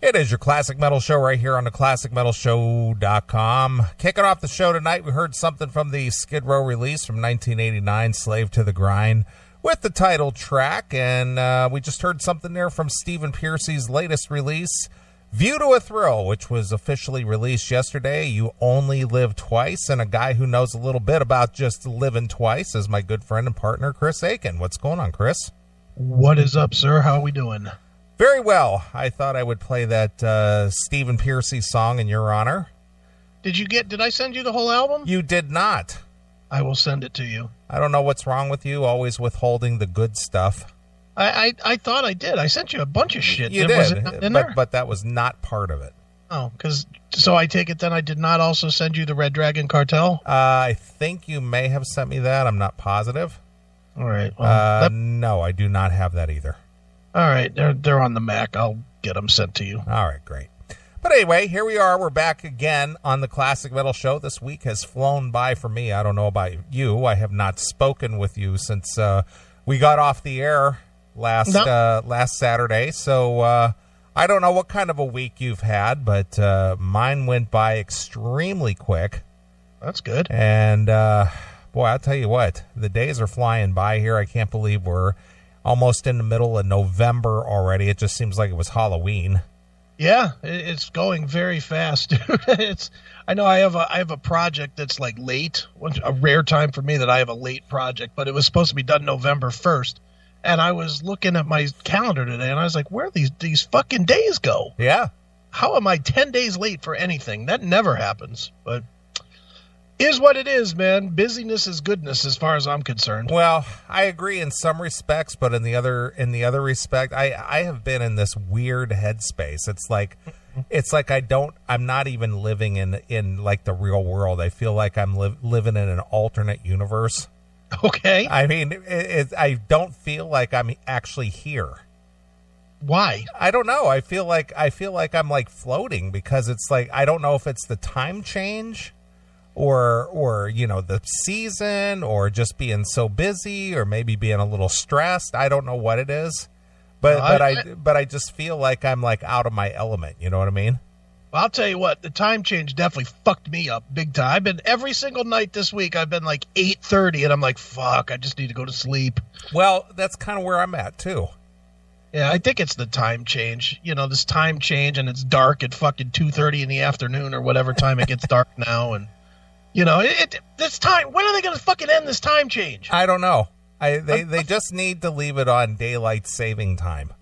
It is your Classic Metal Show right here on the ClassicMetalShow.com. Kicking off the show tonight, we heard something from the Skid Row release from 1989, Slave to the Grind, with the title track. And we just heard something there from Stephen Pearcy's latest release, View to a Thrill, which was officially released yesterday. You Only Live Twice, and a guy who knows a little bit about just living twice is my good friend and partner, Chris Aiken. What's going on, Chris? What is up, sir? How are we doing? Very well. I thought I would play that Stephen Pearcy song in your honor. Did I send you the whole album? You did not. I will send it to you. I don't know what's wrong with you, always withholding the good stuff. I thought I did. I sent you a bunch of shit. You did, but that was not part of it. Oh, so I take it then I did not also send you the Red Dragon Cartel? I think you may have sent me that. I'm not positive. All right. Well, no, I do not have that either. All right, they're on the Mac. I'll get them sent to you. All right, great. But anyway, here we are. We're back again on the Classic Metal Show. This week has flown by for me. I don't know about you. I have not spoken with you since we got off the air last Saturday. So I don't know what kind of a week you've had, but mine went by extremely quick. That's good. And boy, I'll tell you what, the days are flying by here. I can't believe we're almost in the middle of November already. It just seems like it was Halloween. Yeah, it's going very fast, dude. I know I have a project that's like late. A rare time for me that I have a late project, but it was supposed to be done November 1st. And I was looking at my calendar today, and I was like, where do these fucking days go? Yeah. How am I 10 days late for anything? That never happens, but is what it is, man. Busyness is goodness as far as I'm concerned. Well, I agree in some respects, but in the other respect, I have been in this weird headspace. It's like I'm not even living in like the real world. I feel like I'm living in an alternate universe. Okay. I mean, I don't feel like I'm actually here. Why? I don't know. I feel like I'm like floating because it's like, I don't know if it's the time change or you know, the season, or just being so busy, or maybe being a little stressed. I don't know what it is, but I just feel like I'm like out of my element. You know what I mean? Well, I'll tell you what, the time change definitely fucked me up big time. I've been every single night this week. I've been like 8:30, and I'm like, fuck, I just need to go to sleep. Well, that's kind of where I'm at too. Yeah, I think it's the time change. You know, this time change, and it's dark at fucking 2:30 in the afternoon or whatever time it gets dark now, and. You know, this time, when are they going to fucking end this time change? I don't know. They just need to leave it on daylight saving time.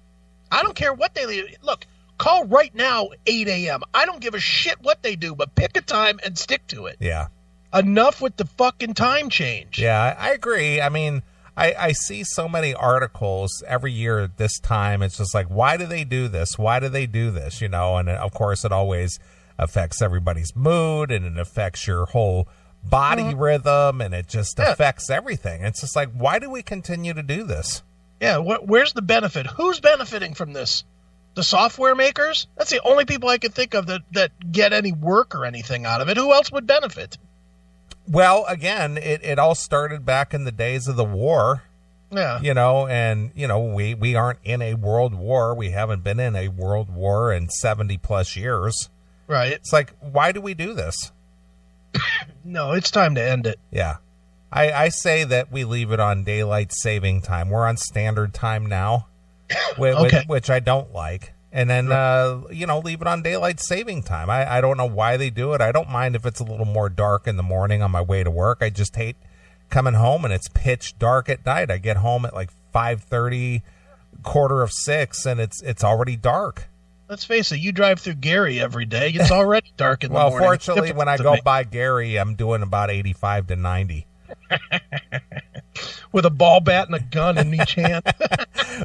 I don't care what they leave. Look, call right now 8 a.m. I don't give a shit what they do, but pick a time and stick to it. Yeah. Enough with the fucking time change. Yeah, I agree. I mean, I see so many articles every year at this time. It's just like, why do they do this? Why do they do this? You know, and of course it always affects everybody's mood, and it affects your whole body rhythm, and it just affects everything. It's just like, why do we continue to do this? Yeah, where's the benefit? Who's benefiting from this? The software makers? That's the only people I could think of that get any work or anything out of it. Who else would benefit? Well, again, it all started back in the days of the war. Yeah. You know, and, you know, we aren't in a world war. We haven't been in a world war in 70 plus years. Right. It's like, why do we do this? No, it's time to end it. Yeah. I say that we leave it on daylight saving time. We're on standard time now, which I don't like. And then, you know, leave it on daylight saving time. I don't know why they do it. I don't mind if it's a little more dark in the morning on my way to work. I just hate coming home and it's pitch dark at night. I get home at like 5:30, 5:45, and it's already dark. Let's face it, you drive through Gary every day. It's already dark in the morning. Well, fortunately, when I go by Gary, I'm doing about 85 to 90. With a ball bat and a gun in each hand.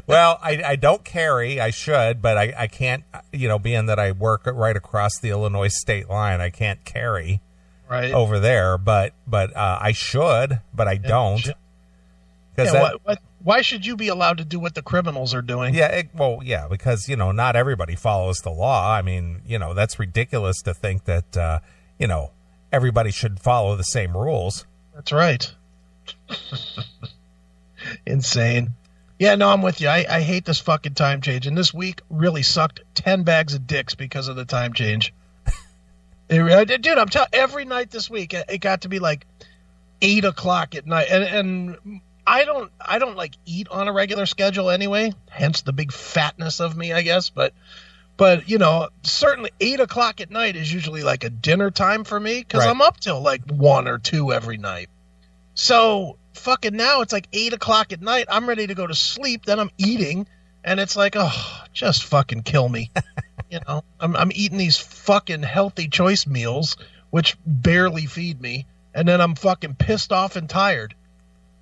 Well, I don't carry. I should, but I can't, you know, being that I work right across the Illinois state line, I can't carry over there. But I should, but I don't. Why should you be allowed to do what the criminals are doing? Yeah, because, you know, not everybody follows the law. I mean, you know, that's ridiculous to think that, you know, everybody should follow the same rules. That's right. Insane. Yeah, no, I'm with you. I hate this fucking time change. And this week really sucked 10 bags of dicks because of the time change. Dude, I'm telling every night this week, it got to be like 8 o'clock at night. And I don't like eat on a regular schedule anyway, hence the big fatness of me, I guess. But you know, certainly 8 o'clock at night is usually like a dinner time for me because I'm up till like 1 or 2 every night. So fucking now it's like 8 o'clock at night. I'm ready to go to sleep. Then I'm eating, and it's like, oh, just fucking kill me. You know, I'm eating these fucking healthy choice meals, which barely feed me, and then I'm fucking pissed off and tired,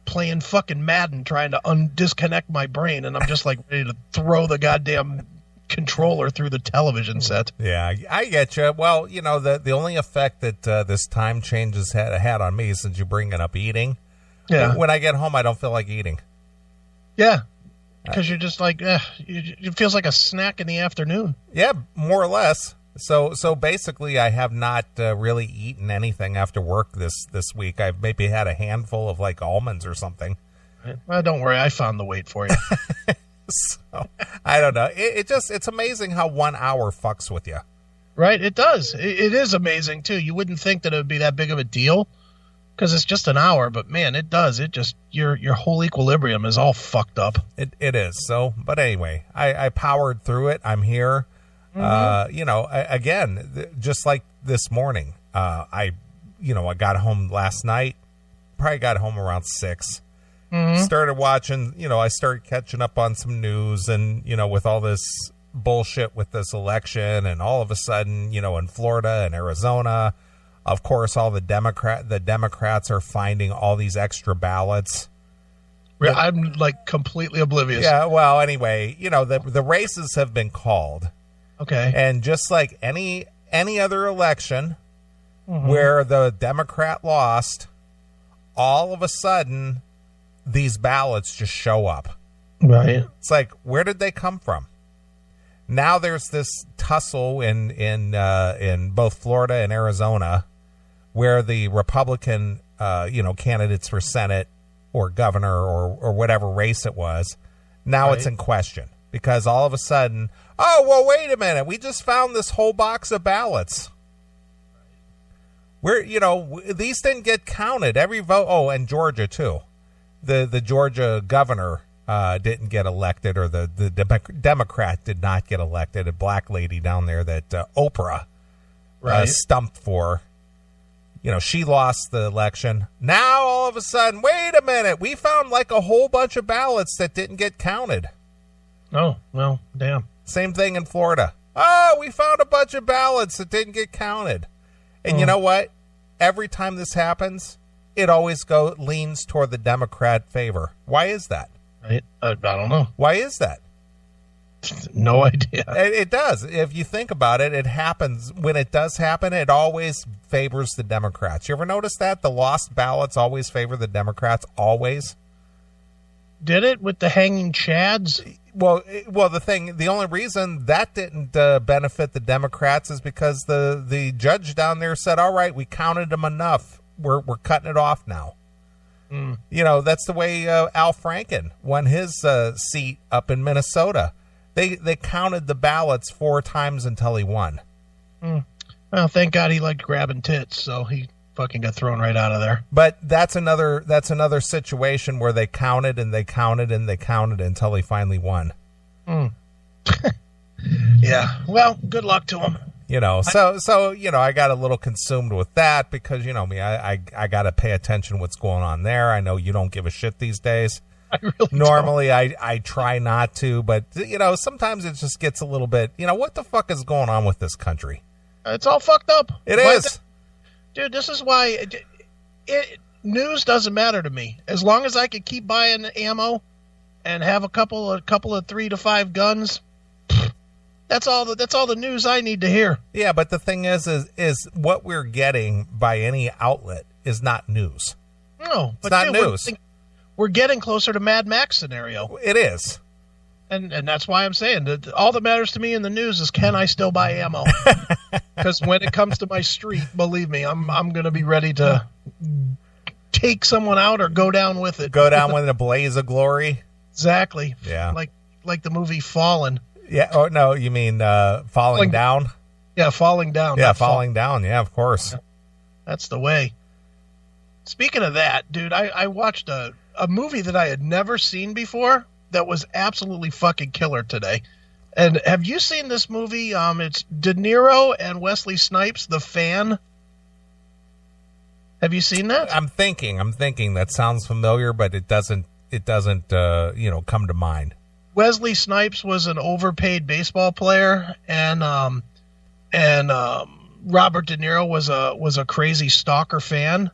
playing fucking Madden, trying to disconnect my brain, and I'm just like ready to throw the goddamn controller through the television set. Yeah, I get you. Well, you know, the only effect that this time change has had on me, since you're bringing up eating, when I get home, I don't feel like eating. Yeah, because you're just like, it feels like a snack in the afternoon. Yeah, more or less. So basically, I have not really eaten anything after work this week. I've maybe had a handful of like almonds or something. Well, don't worry, I found the weight for you. So, I don't know. It's amazing how 1 hour fucks with you. Right, it does. It is amazing, too. You wouldn't think that it would be that big of a deal because it's just an hour, but man, it does. It just, your whole equilibrium is all fucked up. It is. So, but anyway, I powered through it. I'm here. Mm-hmm. You know, again, just like this morning, I got home last night, probably got home around 6. Mm-hmm. Started watching, I started catching up on some news, and, with all this bullshit with this election, and all of a sudden, in Florida and Arizona, of course, all the Democrats are finding all these extra ballots. I'm like completely oblivious. Yeah. Well, anyway, the races have been called. Okay. And just like any other election where the Democrat lost, all of a sudden, these ballots just show up. Right. It's like, where did they come from? Now there's this tussle in both Florida and Arizona where the Republican, candidates for Senate or governor or whatever race it was, now it's in question because all of a sudden, oh, well, wait a minute. We just found this whole box of ballots. Where, these didn't get counted. Every vote. Oh, and Georgia, too. The Georgia governor didn't get elected, or the Democrat did not get elected. A black lady down there that Oprah stumped for. She lost the election. Now, all of a sudden, wait a minute. We found like a whole bunch of ballots that didn't get counted. Oh, well, damn. Same thing in Florida. Oh, we found a bunch of ballots that didn't get counted. And you know what? Every time this happens, it always leans toward the Democrat favor. Why is that? I don't know. Why is that? No idea. It does. If you think about it, it happens. When it does happen, it always favors the Democrats. You ever notice that? The lost ballots always favor the Democrats, always. Did it with the hanging chads? Well, the only reason that didn't benefit the Democrats is because the judge down there said, all right, we counted them enough. We're cutting it off now. That's the way Al Franken won his seat up in Minnesota. They counted the ballots 4 times until he won. Well, thank God he liked grabbing tits, so he fucking got thrown right out of there. But that's another situation where they counted and they counted and they counted until he finally won. Yeah. Well, good luck to him. So I got a little consumed with that because, me, I got to pay attention to what's going on there. I know you don't give a shit these days. I really Normally, don't. I try not to, but, sometimes it just gets a little bit, what the fuck is going on with this country? It's all fucked up. It is. Dude, this is why news doesn't matter to me. As long as I can keep buying ammo and have a couple of 3 to 5 guns, that's all the news I need to hear. Yeah, but the thing is what we're getting by any outlet is not news. No, it's not news. We're getting closer to Mad Max scenario. It is. And that's why I'm saying that all that matters to me in the news is, can I still buy ammo? Because when it comes to my street, believe me, I'm going to be ready to take someone out or go down with it. Go down with a blaze of glory. Exactly. Yeah. Like the movie Fallen. Yeah. Oh, no, you mean Falling Down? Yeah, Falling Down. Yeah, Falling Down. Yeah, of course. Yeah, that's the way. Speaking of that, dude, I watched a movie that I had never seen before that was absolutely fucking killer today. And have you seen this movie? It's De Niro and Wesley Snipes, The Fan. Have you seen that? I'm thinking that sounds familiar, but it doesn't come to mind. Wesley Snipes was an overpaid baseball player, and Robert De Niro was a crazy stalker fan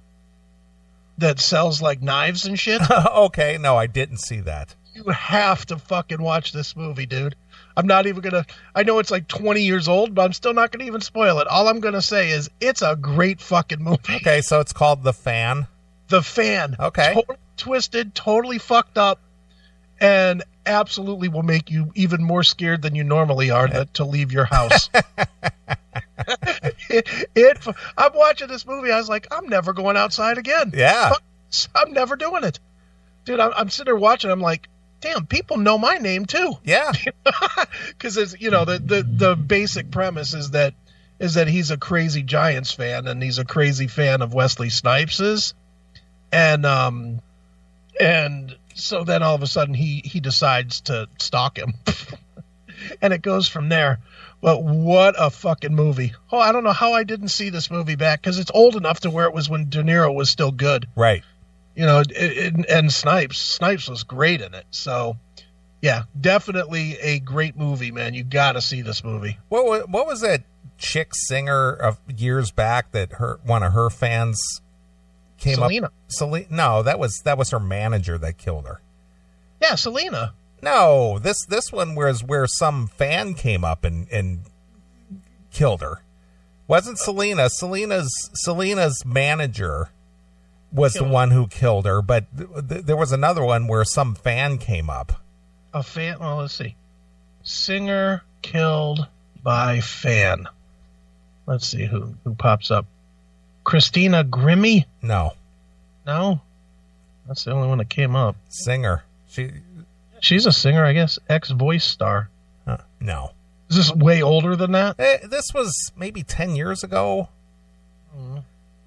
that sells like knives and shit. Okay, no, I didn't see that. You have to fucking watch this movie, dude. I'm not even gonna. I know it's like 20 years old, but I'm still not gonna even spoil it. All I'm gonna say is it's a great fucking movie. Okay, so it's called The Fan. The Fan. Okay. Totally twisted, totally fucked up, and absolutely will make you even more scared than you normally are to leave your house. I'm watching this movie. I was like, I'm never going outside again. Yeah. I'm never doing it. Dude, I'm sitting there watching. I'm like, damn, people know my name too. Yeah. Because it's, the basic premise is that he's a crazy Giants fan and he's a crazy fan of Wesley Snipes's. And so then all of a sudden he decides to stalk him. And it goes from there. But what a fucking movie. Oh, I don't know how I didn't see this movie back, because it's old enough to where it was when De Niro was still good. Right. And Snipes was great in it. So, yeah, definitely a great movie, man. You got to see this movie. What was that chick singer of years back that one of her fans came Selena. up? Selena. No, that was her manager that killed her. Yeah, Selena. No, this one was where some fan came up and killed her. Wasn't Selena? Selena's manager was the one who killed her, but there was another one where some fan came up. A fan? Well, let's see. Singer killed by fan. Let's see who pops up. Christina Grimmie? No. No? That's the only one that came up. Singer. She's a singer, I guess. Ex-Voice star. No. Is this way older than that? This was maybe 10 years ago. I'm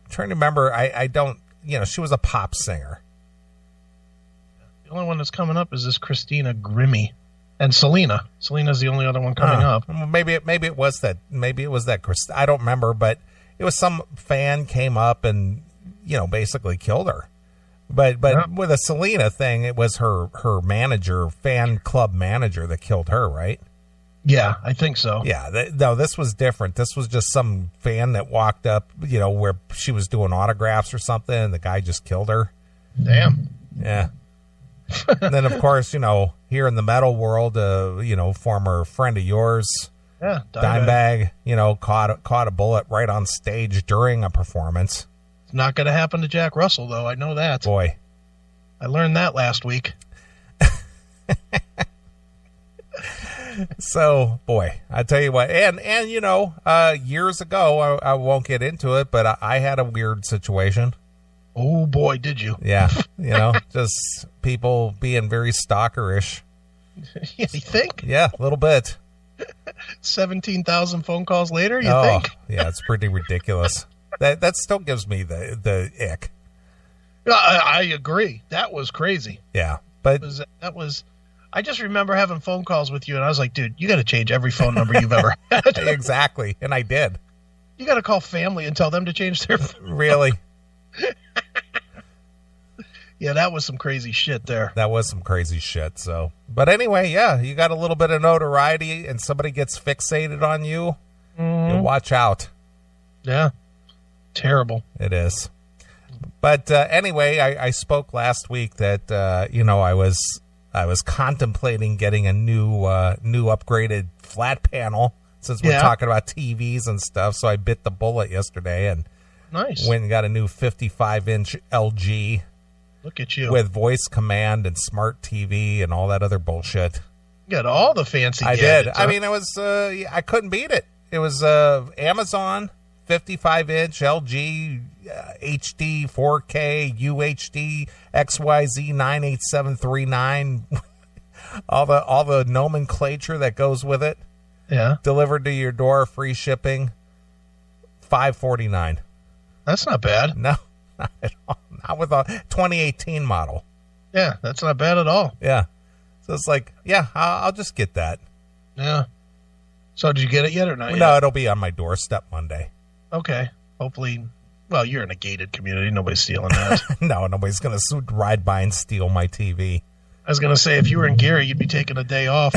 trying to remember. I don't, she was a pop singer. The only one that's coming up is this Christina Grimmie. And Selena. Selena's the only other one coming up. Maybe it was that. Maybe it was that. I don't remember, but it was some fan came up and, basically killed her. But with a Selena thing, it was her manager, fan club manager, that killed her, right? Yeah, I think so. Yeah, no, this was different. This was just some fan that walked up, where she was doing autographs or something, and the guy just killed her. Damn. Yeah. And then, of course, here in the metal world, former friend of yours, yeah, Dimebag, caught a bullet right on stage during a performance. It's not going to happen to Jack Russell, though. I know that. Boy. I learned that last week. So, boy, I tell you what, and years ago, I won't get into it, but I had a weird situation. Oh, boy, did you? Yeah, just people being very stalkerish. You think? Yeah, a little bit. 17,000 phone calls later, you think? Yeah, it's pretty ridiculous. That still gives me the ick. I agree. That was crazy. Yeah, but that was. I just remember having phone calls with you, and I was like, dude, you got to change every phone number you've ever had. Exactly, and I did. You got to call family and tell them to change their phone. Really? Yeah, that was some crazy shit there. That was some crazy shit. So, but anyway, yeah, you got a little bit of notoriety, and somebody gets fixated on you. You watch out. Yeah. Terrible. It is. But anyway, I spoke last week that I was contemplating getting a new upgraded flat panel, since we're talking about TVs and stuff. So I bit the bullet yesterday and went and got a new 55-inch LG. Look at you. With voice command and smart TV and all that other bullshit. You got all the fancy I gadgets, did. Huh? I mean, it was I couldn't beat it. It was Amazon 55-inch LG HD 4K UHD XYZ 98739 all the nomenclature that goes with it. Yeah. Delivered to your door, free shipping, $549. That's not bad. No, not at all. Not with a 2018 model. Yeah, that's not bad at all. Yeah. So it's like, yeah, I'll just get that. Yeah. So did you get it yet or not yet? No, it'll be on my doorstep Monday. Okay. Hopefully, well, you're in a gated community. Nobody's stealing that. No, nobody's going to ride by and steal my TV. I was going to say, if you were in Gary, you'd be taking a day off.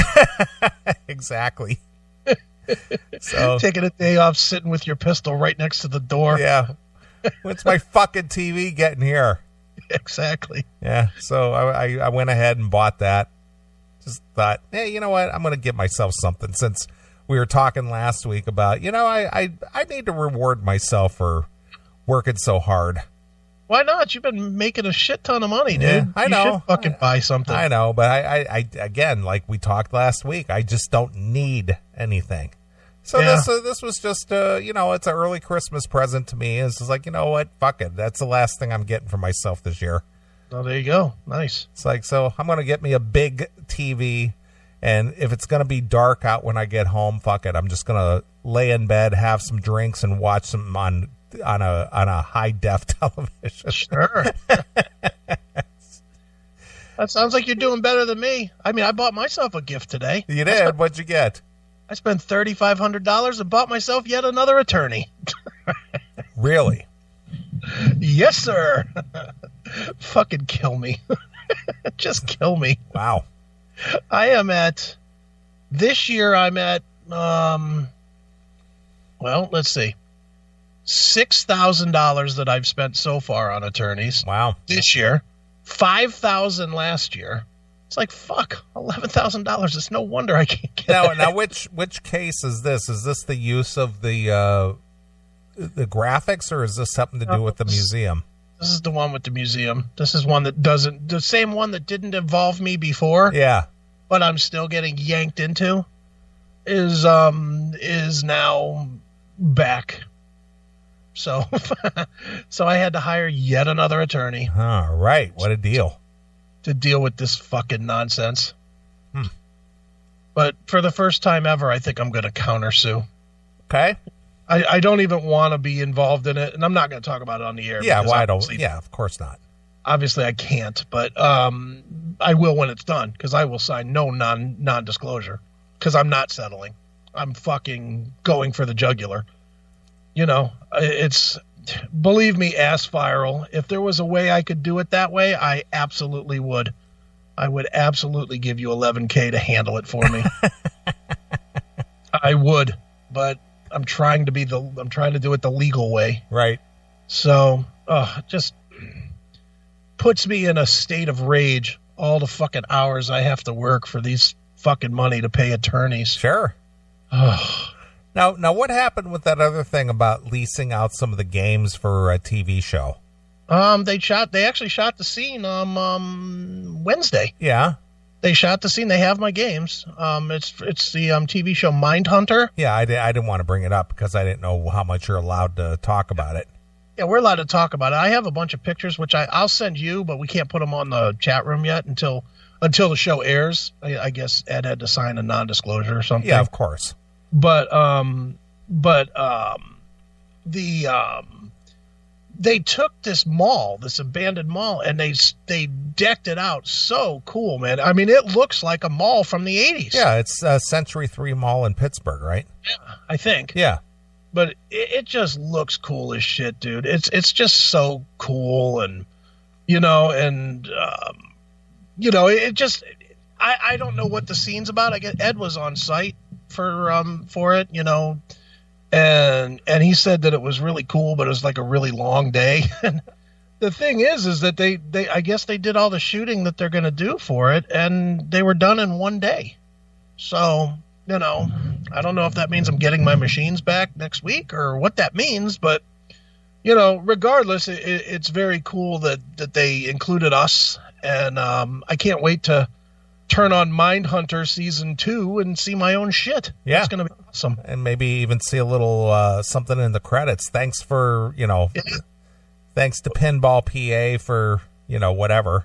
Exactly. So taking a day off, sitting with your pistol right next to the door. Yeah. When's my fucking TV getting here? Exactly. Yeah. So I went ahead and bought that. Just thought, hey, you know what? I'm going to give myself something, since we were talking last week about, I need to reward myself for working so hard. Why not? You've been making a shit ton of money, dude. Yeah, I know. You should fucking buy something. I know, but I again, like we talked last week, I just don't need anything. So Yeah. this was just, it's an early Christmas present to me. It's just like, you know what? Fuck it. That's the last thing I'm getting for myself this year. Oh, there you go. Nice. It's like, so I'm going to get me a big TV, and if it's going to be dark out when I get home, fuck it. I'm just going to lay in bed, have some drinks, and watch some on a high def television. Sure. That sounds like you're doing better than me. I mean, I bought myself a gift today. You did? What'd you get? I spent $3,500 and bought myself yet another attorney. Really? Yes, sir. Fucking kill me. Just kill me. Wow. This year I'm at, let's see, $6,000 that I've spent so far on attorneys. Wow. This year, $5,000 last year. It's like, fuck, $11,000. It's no wonder I can't get it. Now, which case is this? Is this the use of the graphics, or is this something to do with the museum? This is the one with the museum. This is one that doesn't, the same one that didn't involve me before. Yeah. But I'm still getting yanked into, is now back. So I had to hire yet another attorney. All right. What a deal. To deal with this fucking nonsense. But for the first time ever, I think I'm going to countersue. Okay. I don't even want to be involved in it, and I'm not going to talk about it on the air. Yeah, well, I don't. Yeah, of course not. Obviously, I can't, but I will when it's done, because I will sign no non-disclosure, because I'm not settling. I'm fucking going for the jugular. It's, believe me, ass viral. If there was a way I could do it that way, I absolutely would. I would absolutely give you $11K to handle it for me. I would, but I'm trying to do it the legal way. Right. So, just puts me in a state of rage all the fucking hours I have to work for these fucking money to pay attorneys. Sure. Now, what happened with that other thing about leasing out some of the games for a TV show? They actually shot the scene on Wednesday. Yeah. They shot the scene. They have my games. It's the TV show Mindhunter. Yeah, I didn't want to bring it up because I didn't know how much you're allowed to talk about it. Yeah, we're allowed to talk about it. I have a bunch of pictures, which I'll send you, but we can't put them on the chat room yet until the show airs. I guess Ed had to sign a non-disclosure or something. Yeah, of course. But they took this mall, this abandoned mall, and they decked it out so cool, man. I mean, it looks like a mall from the 80s. Yeah, it's Century 3 Mall in Pittsburgh, right? Yeah, I think. Yeah. But it just looks cool as shit, dude. It's just so cool, and it just, I don't know what the scene's about. I guess Ed was on site for it, and he said that it was really cool, but it was like a really long day. And the thing is that they I guess they did all the shooting that they're going to do for it, and they were done in one day. So, I don't know if that means I'm getting my machines back next week or what that means, but regardless, it's very cool that they included us, and I can't wait to turn on Mindhunter season 2 and see my own shit. Yeah. It's going to be awesome. And maybe even see a little something in the credits. Thanks for, thanks to Pinball PA for, whatever.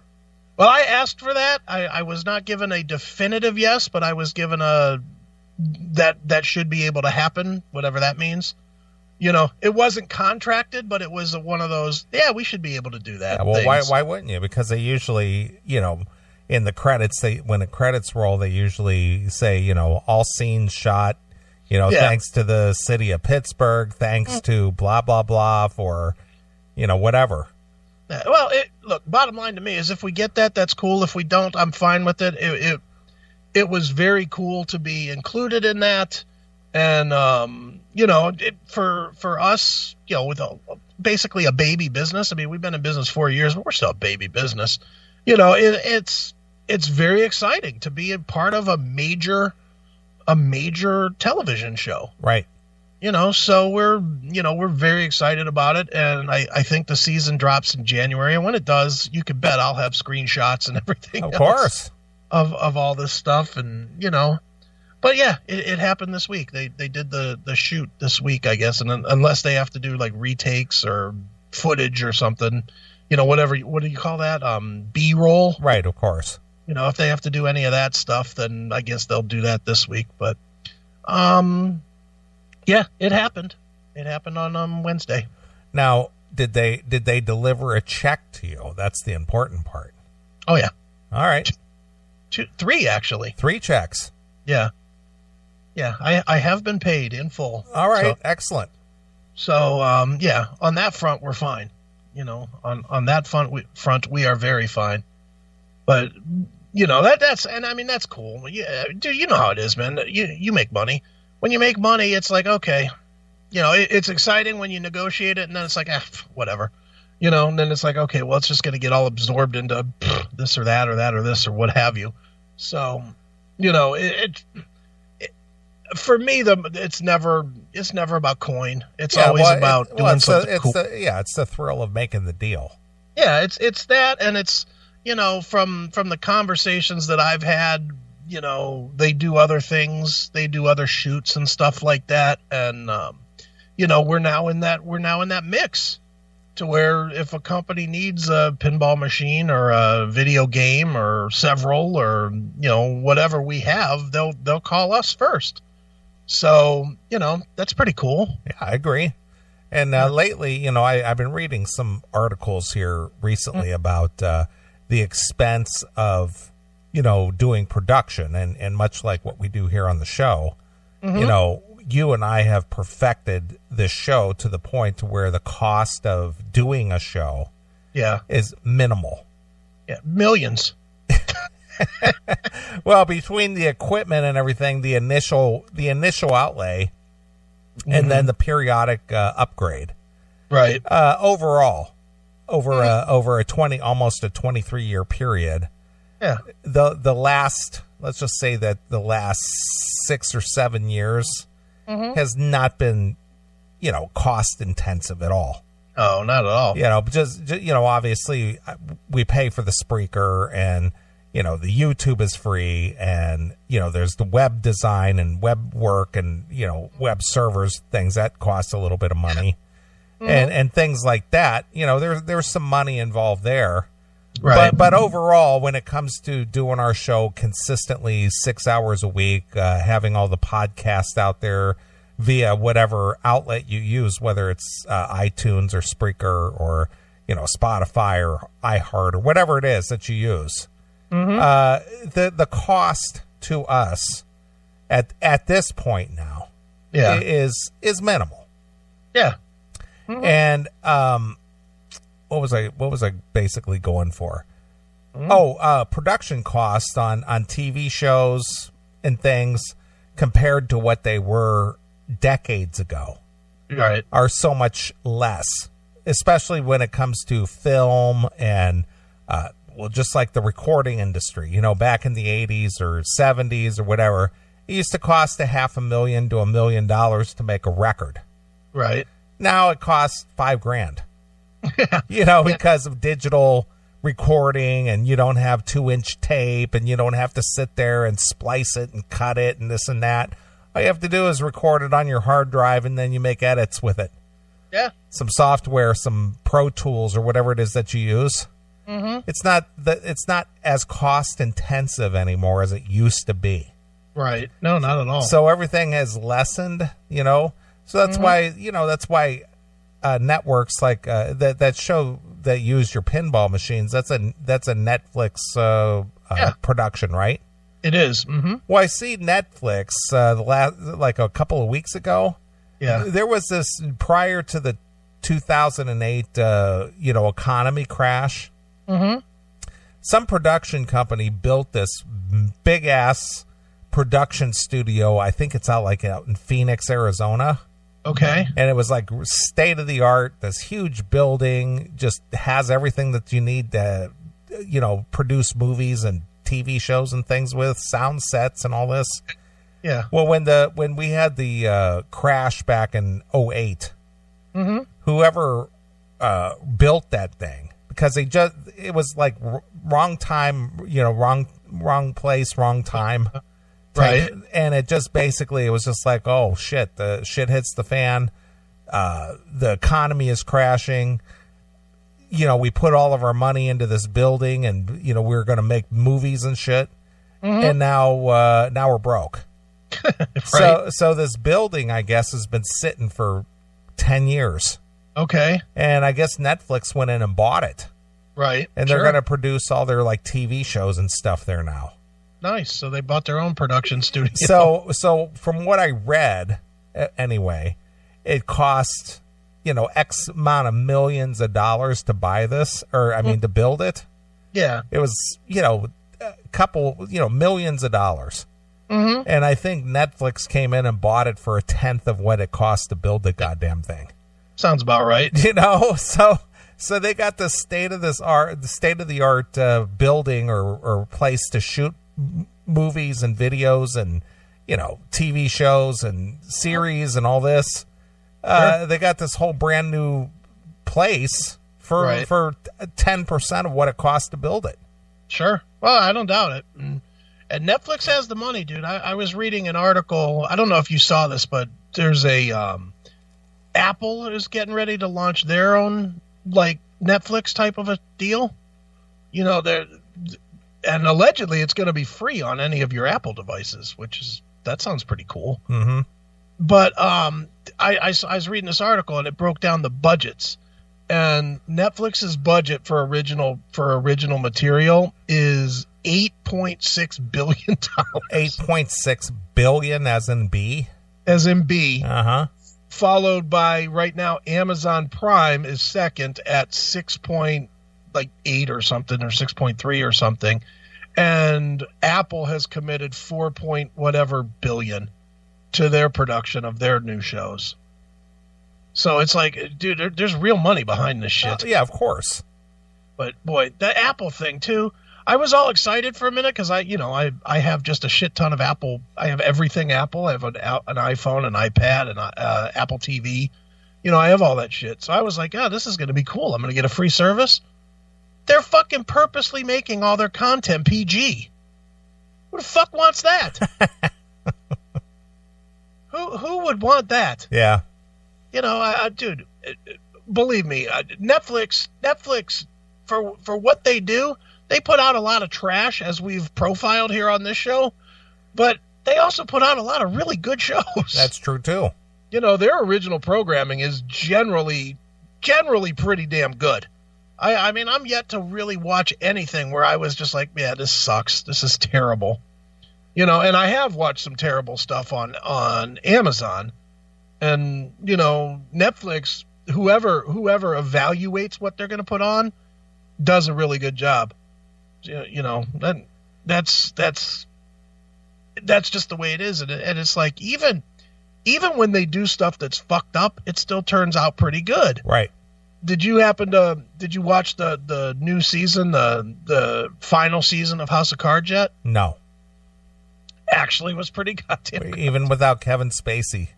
Well, I asked for that. I was not given a definitive yes, but I was given that should be able to happen, whatever that means. It wasn't contracted, but it was one of those, yeah, we should be able to do that. Yeah, well, why wouldn't you? Because they usually, in the credits, when the credits roll, they usually say, all scenes shot, thanks to the city of Pittsburgh, thanks to blah, blah, blah for, whatever. Yeah, well, look, bottom line to me is if we get that, that's cool. If we don't, I'm fine with it. It was very cool to be included in that. And, for us, with basically a baby business, I mean, we've been in business 4 years, but we're still a baby business. It's very exciting to be a part of a major television show. Right. So we're very excited about it. And I think the season drops in January. And when it does, you can bet I'll have screenshots and everything of course of all this stuff. And, but yeah, it happened this week. They did the shoot this week, I guess. And unless they have to do like retakes or footage or something, whatever, what do you call that? B-roll. Right. Of course. If they have to do any of that stuff, then I guess they'll do that this week. But, yeah, it happened. It happened on Wednesday. Now, did they deliver a check to you? That's the important part. Oh yeah. All right. Three actually. 3 checks. Yeah. Yeah, I have been paid in full. All right, so, excellent. So, yeah, on that front we're fine. On that front we are very fine. But that's and I mean that's cool. Yeah, dude, you know how it is, man. You make money. When you make money, it's like, okay, it's exciting when you negotiate it, and then it's like, whatever, and then it's like, okay, well, it's just going to get all absorbed into this or that or that or this or what have you. So, for me, it's never about coin. It's always about doing something cool. It's the thrill of making the deal. Yeah, it's that, and it's from the conversations that I've had. They do other things, they do other shoots and stuff like that. And, we're now in that mix to where if a company needs a pinball machine or a video game or several or, whatever we have, they'll call us first. So, that's pretty cool. Yeah, I agree. And lately, I've been reading some articles here recently about the expense of, doing production and much like what we do here on the show, you and I have perfected this show to the point to where the cost of doing a show is minimal. Yeah. Millions. Well, between the equipment and everything, the initial outlay and then the periodic upgrade, right. Overall, over almost a 23-year period. Yeah. The last, let's just say that the last 6 or 7 years has not been, cost intensive at all. Oh, not at all. Just obviously we pay for the Spreaker and, the YouTube is free and, there's the web design and web work and, web servers, things that cost a little bit of money and things like that. There's some money involved there. Right. But overall, when it comes to doing our show consistently 6 hours a week, having all the podcasts out there via whatever outlet you use, whether it's iTunes or Spreaker or, Spotify or iHeart or whatever it is that you use, the cost to us at this point now is minimal. Yeah. And what was I basically going for? Production costs on TV shows and things compared to what they were decades ago, right, are so much less, especially when it comes to film and just like the recording industry. Back in the 80s or 70s or whatever, it used to cost $500,000 to $1 million to make a record. Right. Now it costs $5,000. Because of digital recording and you don't have 2-inch tape and you don't have to sit there and splice it and cut it and this and that. All you have to do is record it on your hard drive and then you make edits with it. Yeah. Some software, some Pro Tools or whatever it is that you use. Mm-hmm. It's not as cost intensive anymore as it used to be. Right. No, not at all. So everything has lessened, So that's why, networks like that show that use your pinball machines, that's a Netflix production, right? It is. Mm-hmm. Well, I see Netflix like a couple of weeks ago. Yeah. There was this prior to the 2008 economy crash. Mm-hmm. Some production company built this big ass production studio. I think it's out in Phoenix, Arizona. Okay. And it was like state of the art, this huge building, just has everything that you need to, produce movies and TV shows and things with, sound sets and all this. Yeah. Well, when we had the crash back in 2008, mm-hmm. whoever built that thing, because it was like wrong time, wrong place, wrong time. Right. And it just basically, it was just like, oh shit, the shit hits the fan. The economy is crashing. We put all of our money into this building and, we were going to make movies and shit. Mm-hmm. And now we're broke. Right. So this building, I guess, has been sitting for 10 years. Okay. And I guess Netflix went in and bought it. Right. And they're going to produce all their TV shows and stuff there now. Nice. So they bought their own production studio. So from what I read, anyway, it cost, X amount of millions of dollars to buy this, to build it. Yeah. It was, a couple, millions of dollars. Mm-hmm. And I think Netflix came in and bought it for a tenth of what it cost to build the goddamn thing. Sounds about right. So they got the state of the art building or place to shoot movies and videos and TV shows and series and all this. Sure. They got this whole brand new place for 10% of what it cost to build it. Sure. Well, I don't doubt it. And Netflix has the money, dude. I was reading an article. I don't know if you saw this, but there's a Apple is getting ready to launch their own Netflix type of a deal. And allegedly it's going to be free on any of your Apple devices, that sounds pretty cool. Mm-hmm. But I was reading this article and it broke down the budgets, and Netflix's budget for original material is $8.6 billion. 8.6 billion as in B? As in B. Uh-huh. Followed by, right now, Amazon Prime is second at 6.8 or something, or 6.3 or something. And Apple has committed 4 point whatever billion to their production of their new shows. So it's like, dude, there's real money behind this shit. Yeah, of course. But boy, the Apple thing too. I was all excited for a minute because I have just a shit ton of Apple. I have everything Apple. I have an iPhone, an iPad, and Apple TV. I have all that shit. So I was like, this is going to be cool. I'm going to get a free service. They're fucking purposely making all their content PG. Who the fuck wants that? Who would want that? Yeah. Dude, believe me, Netflix for what they do, they put out a lot of trash, as we've profiled here on this show, but they also put out a lot of really good shows. That's true too. Their original programming is generally pretty damn good. I mean, I'm yet to really watch anything where I was just like, yeah, this sucks. This is terrible. And I have watched some terrible stuff on Amazon, and, Netflix, whoever evaluates what they're going to put on does a really good job. That's just the way it is. And it's like, even when they do stuff that's fucked up, it still turns out pretty good. Right. Did you watch the new season, the final season of House of Cards yet? No. Actually was pretty goddamn good. Even without Kevin Spacey.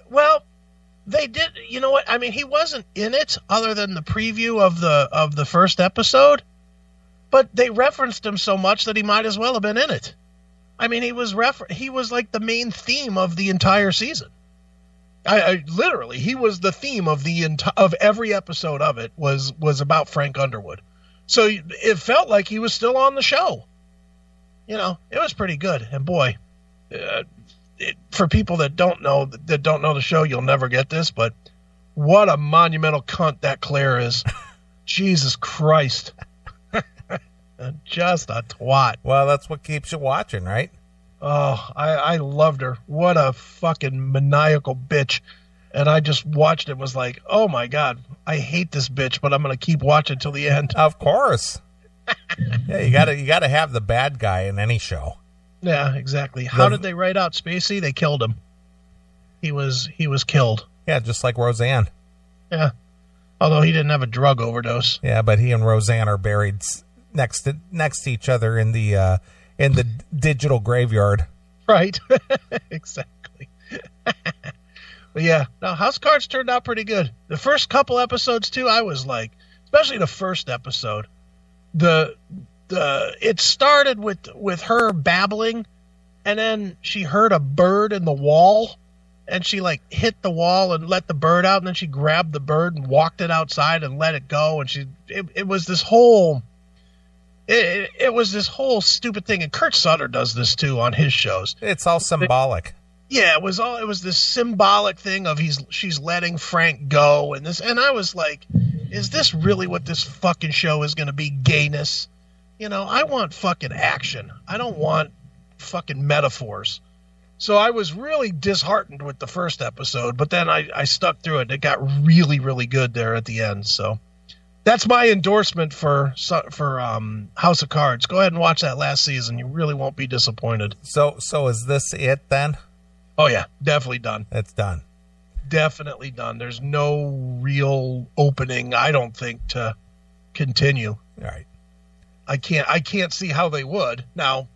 Well, they did. You know what? I mean, he wasn't in it other than the preview of the first episode, but they referenced him so much that he might as well have been in it. I mean, he was like the main theme of the entire season. I literally, he was the theme of of every episode of it was about Frank Underwood. So it felt like he was still on the show. You know, it was pretty good. And boy, for people that don't know the show, you'll never get this, but what a monumental cunt that Claire is. Jesus Christ. Just a twat. Well, that's what keeps you watching, right? Oh, I loved her. What a fucking maniacal bitch. And I just watched it and was like, oh my God, I hate this bitch, but I'm going to keep watching till the end. Of course. Yeah, you gotta have the bad guy in any show. Yeah, exactly. How did they write out Spacey? They killed him. He was killed. Yeah, just like Roseanne. Yeah. Although he didn't have a drug overdose. Yeah, but he and Roseanne are buried next to each other in the digital graveyard. Right. Exactly. But yeah, no, House of Cards turned out pretty good. The first couple episodes too, I was like, especially the first episode, it started with her babbling, and then she heard a bird in the wall, and she like hit the wall and let the bird out, and then she grabbed the bird and walked it outside and let it go, and it was this whole stupid thing. And Kurt Sutter does this too on his shows. It's all symbolic. Yeah, it was this symbolic thing of she's letting Frank go, and I was like, is this really what this fucking show is going to be? Gayness? You know, I want fucking action. I don't want fucking metaphors. So I was really disheartened with the first episode, but then I stuck through it. It got really, really good there at the end. So that's my endorsement for House of Cards. Go ahead and watch that last season. You really won't be disappointed. So is this it then? Oh yeah, definitely done. It's done. Definitely done. There's no real opening, I don't think, to continue. All right. I can't see how they would. Now,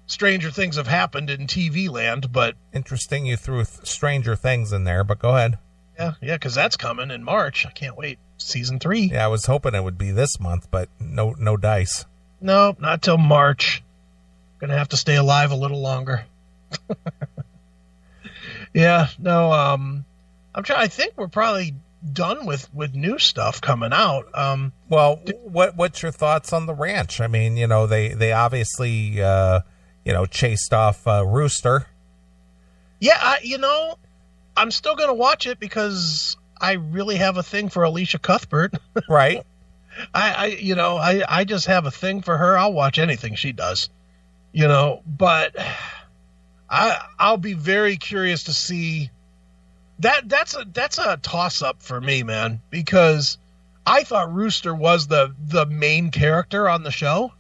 stranger things have happened in TV land, but interesting you threw Stranger Things in there, but go ahead. Yeah, because that's coming in March. I can't wait. Season 3. Yeah, I was hoping it would be this month, but no dice. No, not till March. Gonna have to stay alive a little longer. Yeah, no, I think we're probably done with new stuff coming out. Well, what's your thoughts on the ranch? I mean, they obviously chased off Rooster. Yeah, I'm still going to watch it because I really have a thing for Alicia Cuthbert. Right. I just have a thing for her. I'll watch anything she does. But I'll be very curious to see that's a toss up for me, man, because I thought Rooster was the main character on the show,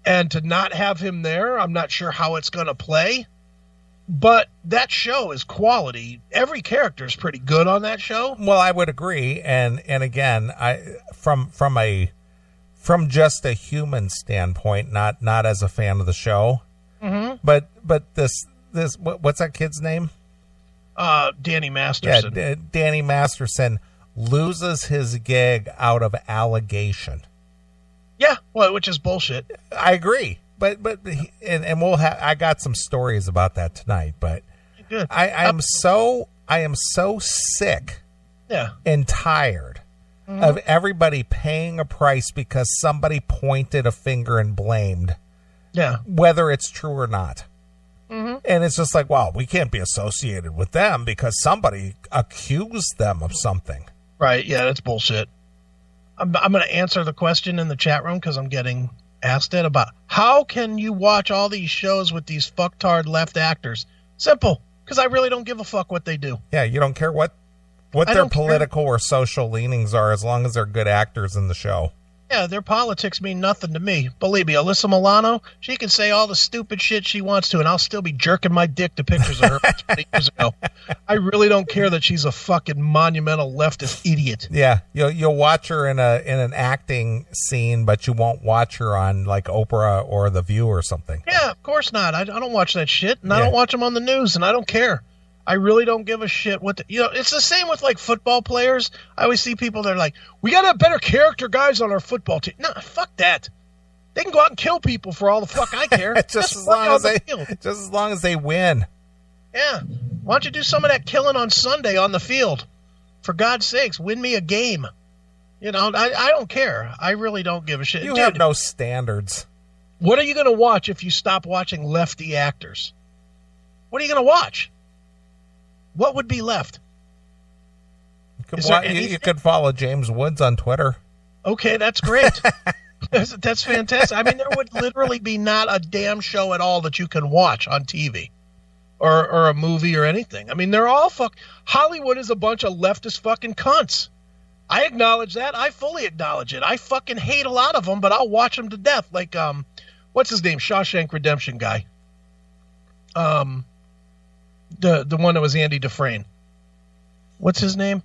and to not have him there, I'm not sure how it's going to play, but that show is quality. Every character is pretty good on that show. Well, I would agree. And again, from just a human standpoint, not as a fan of the show. Mm-hmm. But this what's that kid's name? Danny Masterson. Yeah, Danny Masterson loses his gig out of allegation. Yeah, well, which is bullshit. I agree, but I got some stories about that tonight. But good. I am so sick. Yeah. And tired of everybody paying a price because somebody pointed a finger and blamed. Yeah. Whether it's true or not. Mm-hmm. And it's just like, wow, we can't be associated with them because somebody accused them of something. Right. Yeah, that's bullshit. I'm going to answer the question in the chat room because I'm getting asked it about how can you watch all these shows with these fucktard left actors? Simple. Because I really don't give a fuck what they do. Yeah, you don't care what their political or social leanings are as long as they're good actors in the show. Yeah, their politics mean nothing to me. Believe me, Alyssa Milano, she can say all the stupid shit she wants to, and I'll still be jerking my dick to pictures of her 20 years ago. I really don't care that she's a fucking monumental leftist idiot. Yeah, you'll watch her in an acting scene, but you won't watch her on like Oprah or The View or something. Yeah, of course not. I don't watch that shit, and I don't watch them on the news, and I don't care. I really don't give a shit it's the same with like football players. I always see people that are like, we got to have better character guys on our football team. No, fuck that. They can go out and kill people for all the fuck I care. just as long as they win. Yeah. Why don't you do some of that killing on Sunday on the field? For God's sakes, win me a game. You know, I don't care. I really don't give a shit. You have no standards. What are you going to watch if you stop watching lefty actors? What are you going to watch? What would be left? You could follow James Woods on Twitter. Okay, that's great. That's fantastic. I mean, there would literally be not a damn show at all that you can watch on TV or a movie or anything. I mean, they're all Hollywood is a bunch of leftist fucking cunts. I acknowledge that. I fully acknowledge it. I fucking hate a lot of them, but I'll watch them to death. Like, what's his name? Shawshank Redemption guy. The one that was Andy Dufresne. What's his name?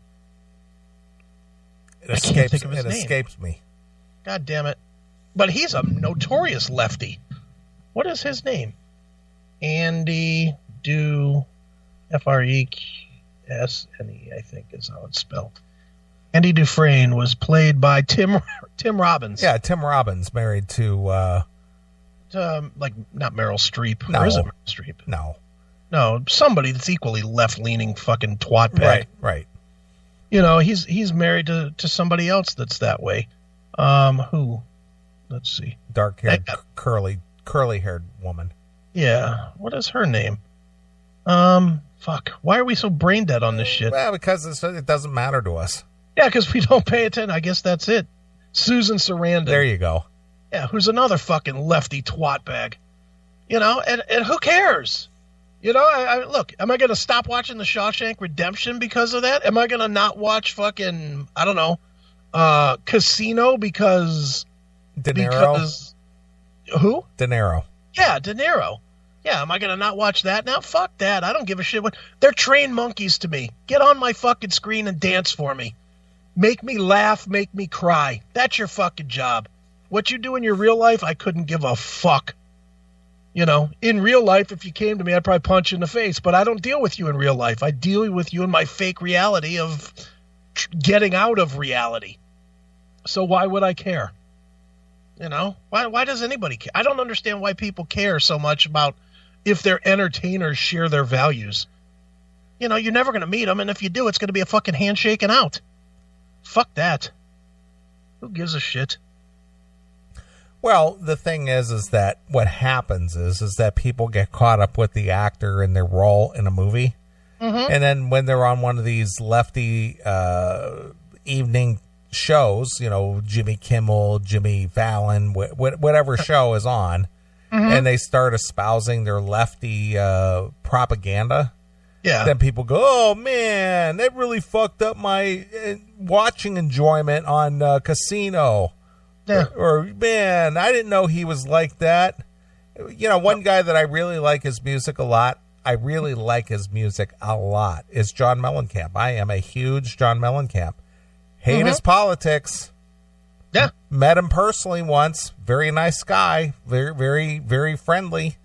It escapes me. God damn it. But he's a notorious lefty. What is his name? Andy Fresne, I think is how it's spelled. Andy Dufresne was played by Tim Robbins. Yeah, Tim Robbins, married to like not Meryl Streep. No. Or is it Meryl Streep? No, somebody that's equally left-leaning fucking twat bag. Right. You know, he's married to somebody else that's that way. Who? Let's see. Dark-haired, curly-haired woman. Yeah. What is her name? Fuck. Why are we so brain dead on this shit? Well, because it doesn't matter to us. Yeah, because we don't pay attention. I guess that's it. Susan Sarandon. There you go. Yeah, who's another fucking lefty twat bag. You know, and who cares? You know, look, am I going to stop watching The Shawshank Redemption because of that? Am I going to not watch fucking, I don't know, Casino because... De Niro? Because, who? De Niro. Yeah, De Niro. Yeah, am I going to not watch that? Now, fuck that. I don't give a shit. They're trained monkeys to me. Get on my fucking screen and dance for me. Make me laugh, make me cry. That's your fucking job. What you do in your real life, I couldn't give a fuck. You know, in real life, if you came to me, I'd probably punch you in the face. But I don't deal with you in real life. I deal with you in my fake reality of getting out of reality. So why would I care? You know, why does anybody care? I don't understand why people care so much about if their entertainers share their values. You know, you're never going to meet them. And if you do, it's going to be a fucking handshake and out. Fuck that. Who gives a shit? Well, the thing is that what happens is that people get caught up with the actor and their role in a movie. Mm-hmm. And then when they're on one of these lefty evening shows, you know, Jimmy Kimmel, Jimmy Fallon, whatever show is on, mm-hmm. and they start espousing their lefty propaganda. Yeah. Then people go, oh, man, that really fucked up my watching enjoyment on Casino. Yeah. Or, man, I didn't know he was like that. You know, one guy that I really like his music a lot, is John Mellencamp. I am a huge John Mellencamp. Hate mm-hmm. his politics. Yeah. Met him personally once. Very nice guy. Very, very, very friendly.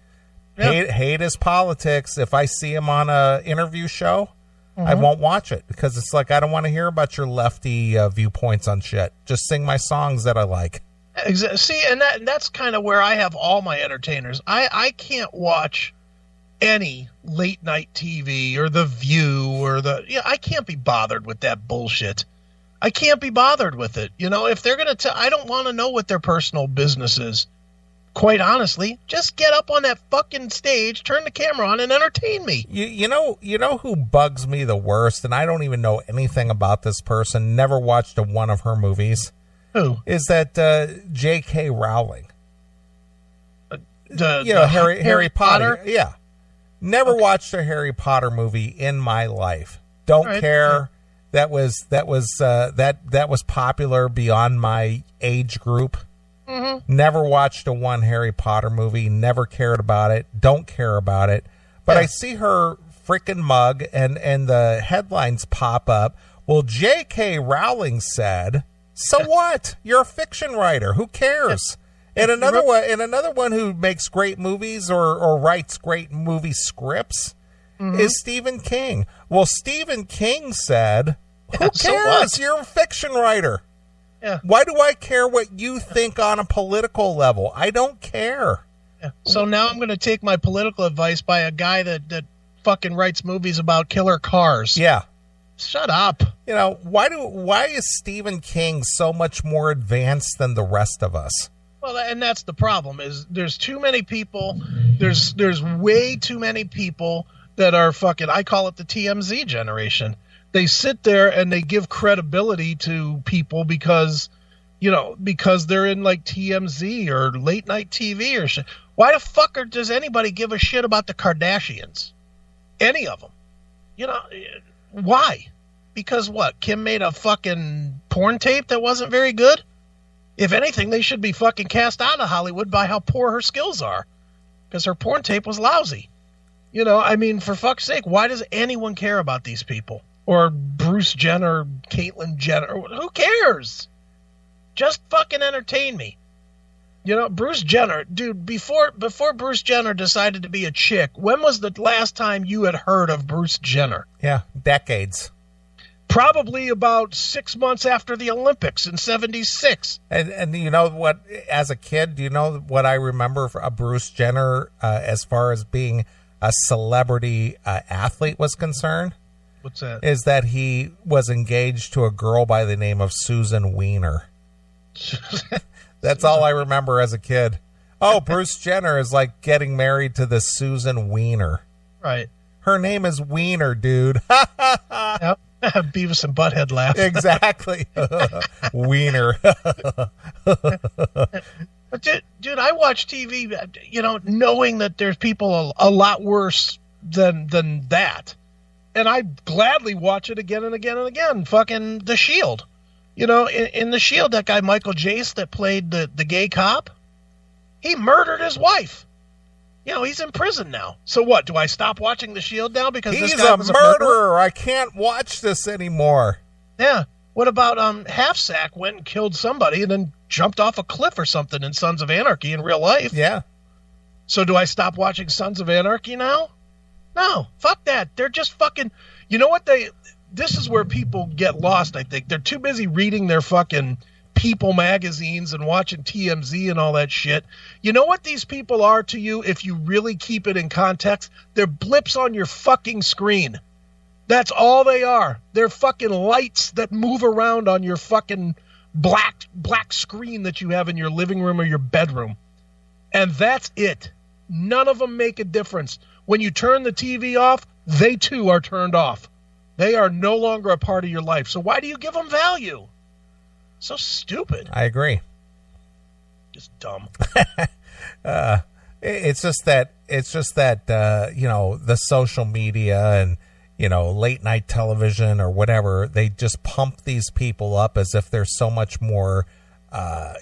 Yeah. Hate his politics. If I see him on a interview show, mm-hmm. I won't watch it because it's like, I don't want to hear about your lefty viewpoints on shit. Just sing my songs that I like. See, and that's kind of where I have all my entertainers. I can't watch any late night TV or The View or I can't be bothered with that bullshit. I can't be bothered with it. You know, if they're going to I don't want to know what their personal business is. Quite honestly, just get up on that fucking stage, turn the camera on, and entertain me. You know who bugs me the worst, and I don't even know anything about this person, never watched one of her movies. Who? Is that J.K. Rowling. Harry Potter? Yeah. Never watched a Harry Potter movie in my life. Don't care. That was popular beyond my age group. Mm-hmm. Never watched one Harry Potter movie. Never cared about it. Don't care about it. But I see her freaking mug, and the headlines pop up. Well, J.K. Rowling said, "So what? You're a fiction writer. Who cares?" And another one who makes great movies or writes great movie scripts mm-hmm. is Stephen King. Well, Stephen King said, "Who cares? So what? You're a fiction writer." Yeah. Why do I care what you think on a political level? I don't care. Yeah. So now I'm going to take my political advice by a guy that fucking writes movies about killer cars. Yeah. Shut up. You know, why is Stephen King so much more advanced than the rest of us? Well, and that's the problem, is there's too many people. There's way too many people that are fucking, I call it the TMZ generation. They sit there and they give credibility to people because they're in like TMZ or late night TV or shit. Why the fuck does anybody give a shit about the Kardashians? Any of them? You know, why? Because what? Kim made a fucking porn tape that wasn't very good? If anything, they should be fucking cast out of Hollywood by how poor her skills are. Because her porn tape was lousy. You know, I mean, for fuck's sake, why does anyone care about these people? Or Bruce Jenner, Caitlyn Jenner. Who cares? Just fucking entertain me. You know, Bruce Jenner, dude, before Bruce Jenner decided to be a chick, when was the last time you had heard of Bruce Jenner? Yeah, decades. Probably about 6 months after the Olympics in 76. And you know what, as a kid, do you know what I remember for Bruce Jenner as far as being a celebrity athlete was concerned? What's that? Is that he was engaged to a girl by the name of Susan Wiener. That's all I remember as a kid. Oh, Bruce Jenner is like getting married to this Susan Wiener. Right. Her name is Wiener, dude. Yep. Beavis and Butthead laugh. Exactly. Wiener. But dude, I watch TV, you know, knowing that there's people a lot worse than that. And I gladly watch it again and again and again. Fucking The Shield. You know, in The Shield, that guy Michael Jace that played the gay cop, he murdered his wife. You know, he's in prison now. So what? Do I stop watching The Shield now because he's this guy was a murderer? I can't watch this anymore. Yeah. What about Half Sack went and killed somebody and then jumped off a cliff or something in Sons of Anarchy in real life? Yeah. So do I stop watching Sons of Anarchy now? No. Fuck that. They're just fucking... You know what this is where people get lost, I think. They're too busy reading their fucking People magazines and watching TMZ and all that shit. You know what these people are to you if you really keep it in context? They're blips on your fucking screen. That's all they are. They're fucking lights that move around on your fucking black screen that you have in your living room or your bedroom. And that's it. None of them make a difference. When you turn the TV off, they too are turned off. They are no longer a part of your life. So why do you give them value? So stupid. I agree. Just dumb. It's just that you know, the social media and, you know, late night television or whatever, they just pump these people up as if they're so much more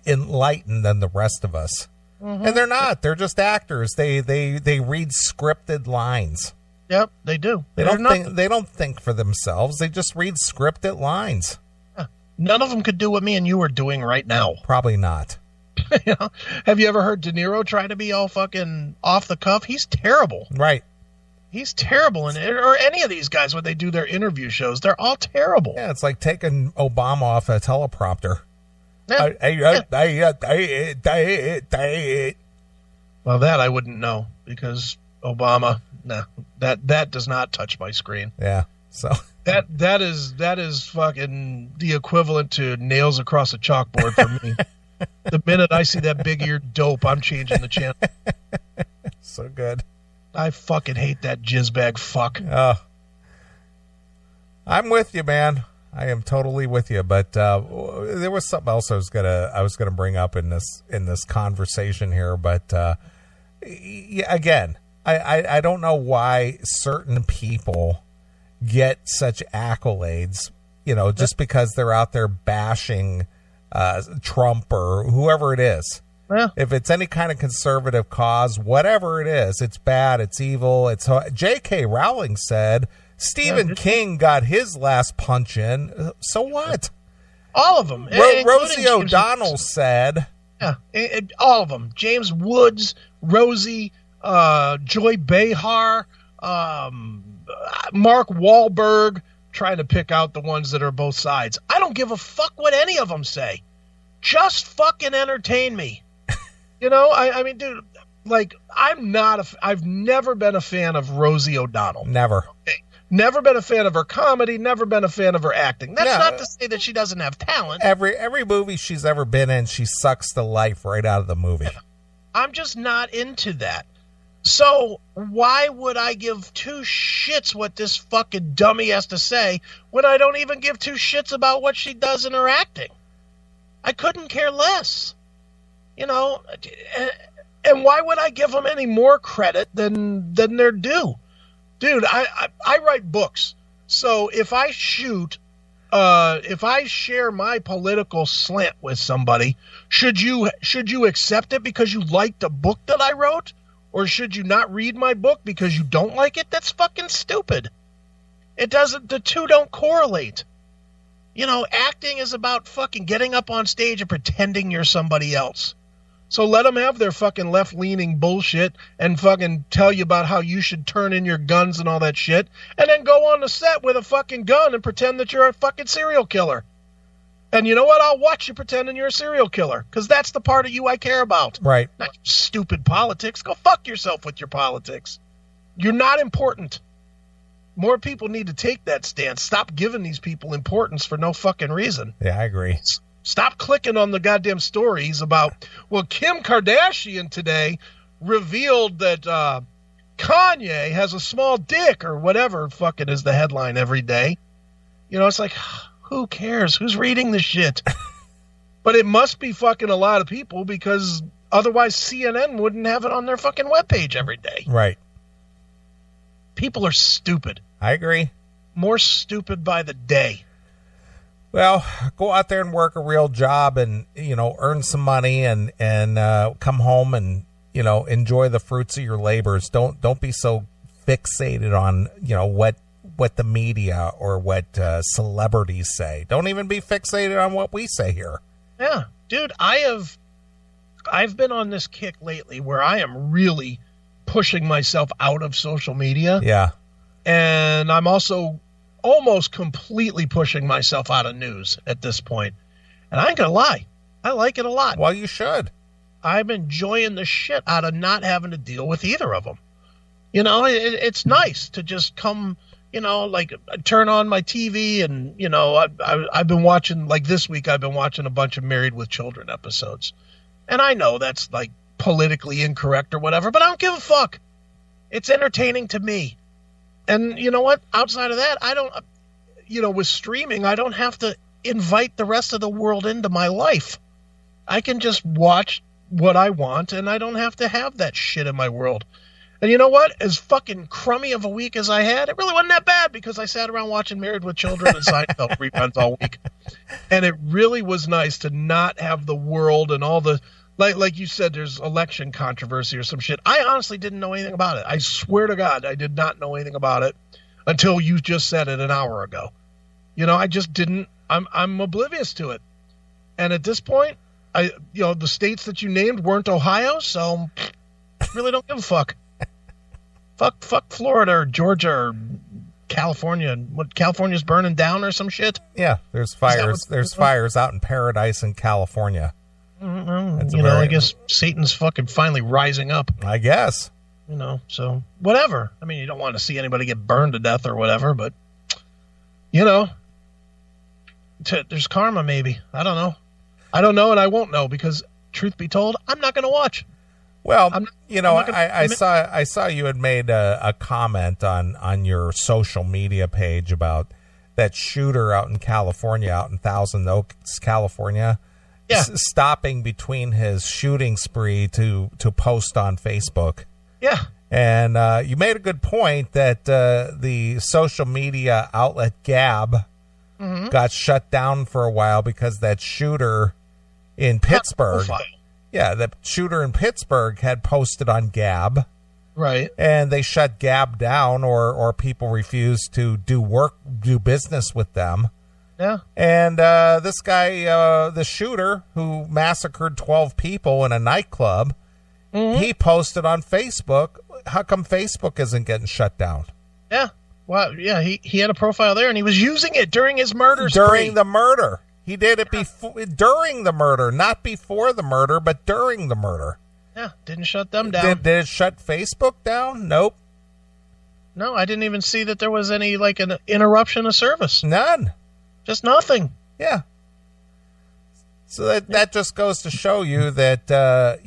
enlightened than the rest of us. Mm-hmm. And they're not. They're just actors. They read scripted lines. Yep, they do. They don't think for themselves. They just read scripted lines. Yeah. None of them could do what me and you are doing right now. Probably not. You know? Have you ever heard De Niro try to be all fucking off the cuff? He's terrible. Right. He's terrible in it. Or any of these guys when they do their interview shows. They're all terrible. Yeah, it's like taking Obama off a teleprompter. Yeah. Well, that I wouldn't know because Obama, that does not touch my screen. Yeah. So that is fucking the equivalent to nails across a chalkboard for me. The minute I see that big-eared dope, I'm changing the channel. So good. I fucking hate that jizzbag fuck. I'm with you, man. I am totally with you. But there was something else I was gonna bring up in this conversation here. But yeah, again, I don't know why certain people get such accolades. You know, just because they're out there bashing Trump or whoever it is. Yeah. If it's any kind of conservative cause, whatever it is, it's bad, it's evil. It's J.K. Rowling said Stephen King got his last punch in. So what? All of them. Rosie O'Donnell said. Yeah, all of them. James Woods, Rosie, Joy Behar, Mark Wahlberg, trying to pick out the ones that are both sides. I don't give a fuck what any of them say. Just fucking entertain me. You know, I mean, dude, like, I've never been a fan of Rosie O'Donnell. Never. Okay. Never been a fan of her comedy, never been a fan of her acting. That's not to say that she doesn't have talent. Every movie she's ever been in, she sucks the life right out of the movie. I'm just not into that. So why would I give two shits what this fucking dummy has to say when I don't even give two shits about what she does in her acting? I couldn't care less. You know, and why would I give them any more credit than they're due? Dude, I write books. So if I share my political slant with somebody, should you accept it because you liked a book that I wrote? Or should you not read my book because you don't like it? That's fucking stupid. The two don't correlate. You know, acting is about fucking getting up on stage and pretending you're somebody else. So let them have their fucking left-leaning bullshit and fucking tell you about how you should turn in your guns and all that shit, and then go on the set with a fucking gun and pretend that you're a fucking serial killer. And you know what? I'll watch you pretending you're a serial killer, because that's the part of you I care about. Right. Not stupid politics. Go fuck yourself with your politics. You're not important. More people need to take that stance. Stop giving these people importance for no fucking reason. Yeah, I agree. Stop clicking on the goddamn stories about, well, Kim Kardashian today revealed that Kanye has a small dick or whatever fucking is the headline every day. You know, it's like, who cares? Who's reading this shit? But it must be fucking a lot of people because otherwise CNN wouldn't have it on their fucking webpage every day. Right. People are stupid. I agree. More stupid by the day. Well, go out there and work a real job and, you know, earn some money and come home and, you know, enjoy the fruits of your labors. Don't be so fixated on, you know, what the media or what celebrities say. Don't even be fixated on what we say here. Yeah, dude, I've been on this kick lately where I am really pushing myself out of social media. Yeah. And I'm also almost completely pushing myself out of news at this point. And I ain't gonna lie, I like it a lot. Well, you should. I'm enjoying the shit out of not having to deal with either of them. You know, it's nice to just come, you know, like turn on my TV and, you know, I've been watching, like this week, I've been watching a bunch of Married with Children episodes. And I know that's like politically incorrect or whatever, but I don't give a fuck. It's entertaining to me. And you know what? Outside of that, I don't, you know, with streaming, I don't have to invite the rest of the world into my life. I can just watch what I want, and I don't have to have that shit in my world. And you know what? As fucking crummy of a week as I had, it really wasn't that bad because I sat around watching Married with Children and Seinfeld reruns all week. And it really was nice to not have the world and all the, like you said, there's election controversy or some shit. I honestly didn't know anything about it. I swear to God, I did not know anything about it until you just said it an hour ago. You know, I just didn't. I'm oblivious to it. And at this point, the states that you named weren't Ohio, so really don't give a fuck. Fuck Florida or Georgia or California. What, California's burning down or some shit? Yeah, there's fires. There's fires out in Paradise in California. I guess Satan's fucking finally rising up. I guess. You know, so whatever. I mean, you don't want to see anybody get burned to death or whatever, but, you know, there's karma maybe. I don't know. I don't know, and I won't know because, truth be told, I'm not going to watch. Well, I saw you had made a comment on your social media page about that shooter out in California, out in Thousand Oaks, California. Yeah. Stopping between his shooting spree to post on Facebook. Yeah. And you made a good point that the social media outlet Gab got shut down for a while because that shooter in Pittsburgh. Yeah, the shooter in Pittsburgh had posted on Gab. Right. And they shut Gab down or people refused to do business with them. Yeah. And this guy, the shooter who massacred 12 people in a nightclub, he posted on Facebook, how come Facebook isn't getting shut down? Yeah. Well, yeah, he had a profile there, and he was using it during his murder spree. During the murder. He did it during the murder, not before the murder, but during the murder. Yeah, didn't shut them down. Did it shut Facebook down? Nope. No, I didn't even see that there was any, like, an interruption of service. None. Just nothing. Yeah. So that just goes to show you that,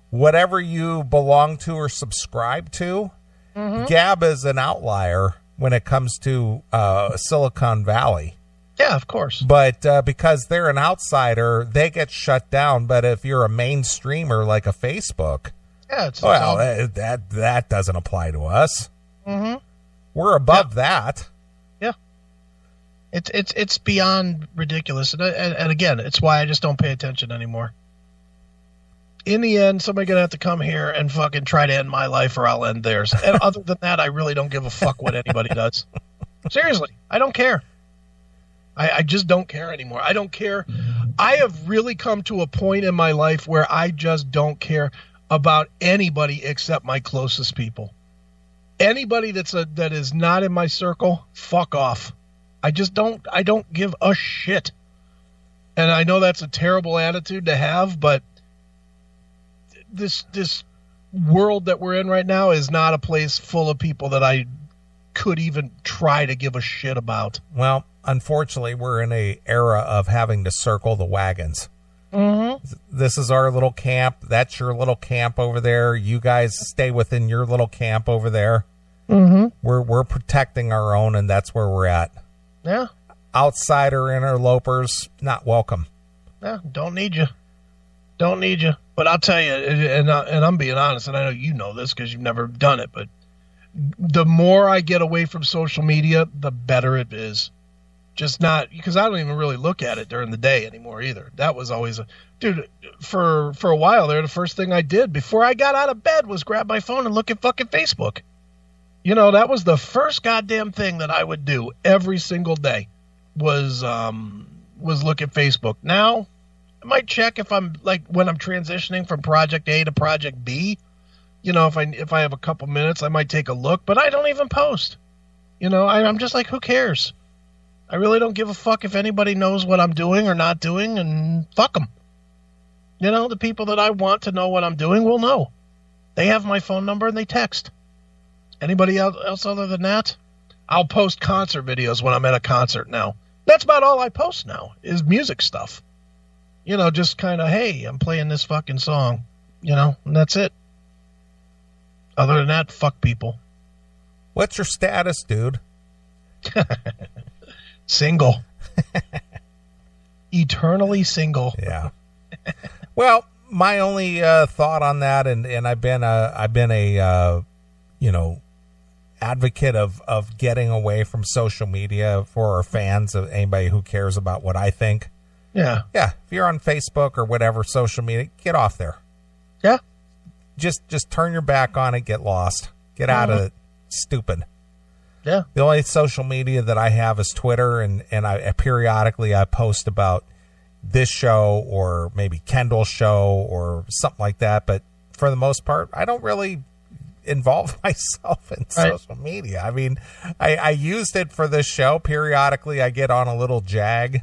whatever you belong to or subscribe to, Gab is an outlier when it comes to Silicon Valley. Yeah, of course. But because they're an outsider, they get shut down. But if you're a mainstreamer like a Facebook, that doesn't apply to us. Mm-hmm. We're above that. Yeah. It's beyond ridiculous. And again, it's why I just don't pay attention anymore. In the end, somebody's going to have to come here and fucking try to end my life or I'll end theirs. And other than that, I really don't give a fuck what anybody does. Seriously, I don't care. I just don't care anymore. I don't care. I have really come to a point in my life where I just don't care about anybody except my closest people. Anybody that is not in my circle, fuck off. I don't give a shit. And I know that's a terrible attitude to have, but this world that we're in right now is not a place full of people that I could even try to give a shit about. Well, unfortunately, we're in an era of having to circle the wagons. Mm-hmm. This is our little camp. That's your little camp over there. You guys stay within your little camp over there. Mm-hmm. We're protecting our own, and that's where we're at. Yeah. Outsider interlopers, not welcome. Yeah, don't need you. Don't need you. But I'll tell you, and I'm being honest, and I know you know this because you've never done it, but the more I get away from social media, the better it is. Just not, because I don't even really look at it during the day anymore either. That was always dude, for a while there, the first thing I did before I got out of bed was grab my phone and look at fucking Facebook. That was the first goddamn thing that I would do every single day was look at Facebook. Now, I might check if I'm, like, when I'm transitioning from project A to project B, if I have a couple minutes, I might take a look, but I don't even post. I'm just like, who cares? I really don't give a fuck if anybody knows what I'm doing or not doing, and fuck them. The people that I want to know what I'm doing will know. They have my phone number and they text. Anybody else other than that? I'll post concert videos when I'm at a concert now. That's about all I post now is music stuff. Just kind of, hey, I'm playing this fucking song, and that's it. Other than that, fuck people. What's your status, dude? Single. Eternally single. Yeah. Well, my only thought on that, and I've been a advocate of getting away from social media for our fans, of anybody who cares about what I think. Yeah. Yeah. If you're on Facebook or whatever social media, get off there. Yeah. Just turn your back on it, get lost. Get out of it. Stupid. Yeah. The only social media that I have is Twitter, and I periodically I post about this show or maybe Kendall's show or something like that. But for the most part, I don't really involve myself in social media. I mean, I used it for this show. Periodically, I get on a little jag,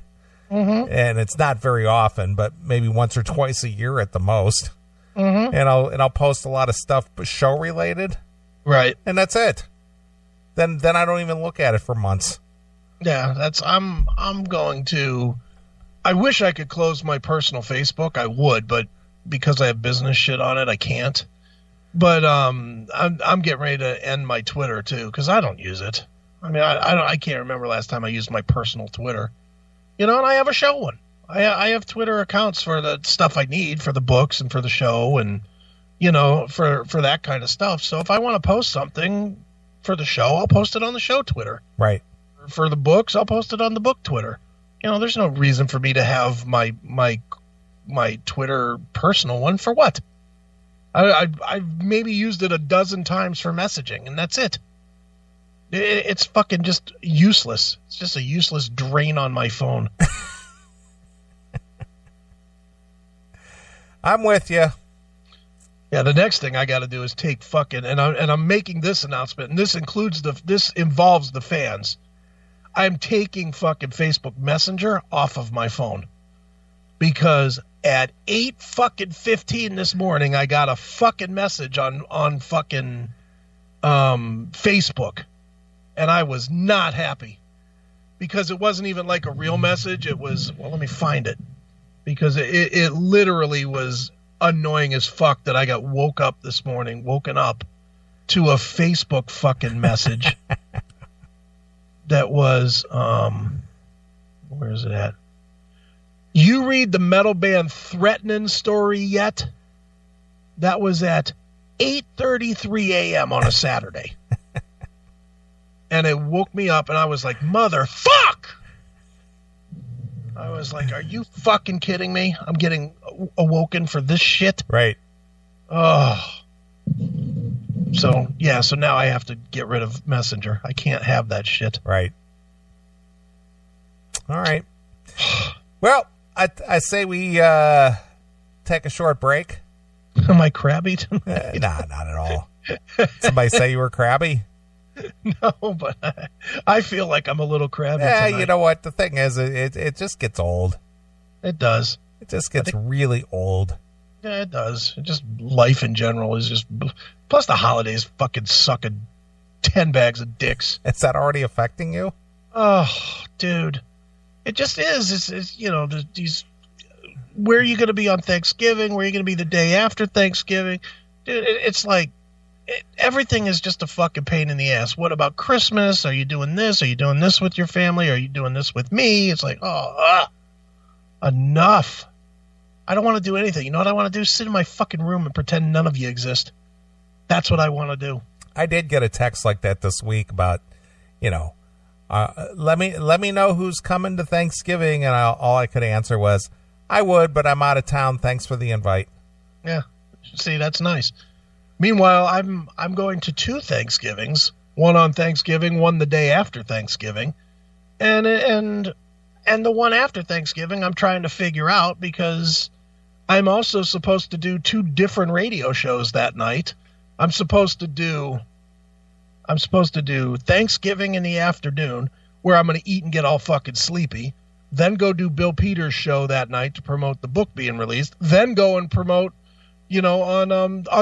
and it's not very often, but maybe once or twice a year at the most. And I'll post a lot of stuff show related. Right. And that's it. Then I don't even look at it for months. Yeah, I'm going to, I wish I could close my personal Facebook. I would, but because I have business shit on it, I can't. But I'm getting ready to end my Twitter too, because I don't use it. I mean, I can't remember last time I used my personal Twitter. And I have a show one. I have Twitter accounts for the stuff I need for the books and for the show and, for that kind of stuff. So if I want to post something for the show, I'll post it on the show Twitter. Right. For the books, I'll post it on the book Twitter. There's no reason for me to have my Twitter personal one. For what? I've maybe used it a dozen times for messaging, and that's it. It's fucking just useless. It's just a useless drain on my phone. I'm with you. Yeah, the next thing I got to do is take fucking, and I'm making this announcement, and this involves the fans. I'm taking fucking Facebook Messenger off of my phone, because at 8:15 this morning, I got a fucking message on fucking Facebook, and I was not happy because it wasn't even like a real message. It was, well, let me find it, because it literally was annoying as fuck that I got woken up to a Facebook fucking message that was, where is it at? You read the metal band Threatening story yet? That was at 8:33 a.m. on a Saturday. And it woke me up, and I was like, motherfuck! I was like, are you fucking kidding me? I'm getting awoken for this shit? Right. Oh. So now I have to get rid of Messenger. I can't have that shit. Right. All right. Well, I say we take a short break. Am I crabby tonight? Nah, not at all. Somebody say you were crabby? No, but I feel like I'm a little crabby Yeah, tonight. you know what? The thing is, it just gets old. It does. It just gets really old. Yeah, it does. It just, life in general is just, plus the holidays fucking sucking 10 bags of dicks. Is that already affecting you? Oh, dude. It just is. It's you know, these, where are you going to be on Thanksgiving? Where are you going to be the day after Thanksgiving? Dude, it's like, everything is just a fucking pain in the ass. What about Christmas? Are you doing this? Are you doing this with your family? Are you doing this with me? It's like, enough. I don't want to do anything. You know what I want to do? Sit in my fucking room and pretend none of you exist. That's what I want to do. I did get a text like that this week about, let me know who's coming to Thanksgiving, and all I could answer was, I would, but I'm out of town. Thanks for the invite. Yeah. See, that's nice. Meanwhile, I'm going to 2 Thanksgivings, one on Thanksgiving, one the day after Thanksgiving, and the one after Thanksgiving I'm trying to figure out because I'm also supposed to do 2 different radio shows that night. I'm supposed to do Thanksgiving in the afternoon, where I'm going to eat and get all fucking sleepy, then go do Bill Peters' show that night to promote the book being released, then go and promote, on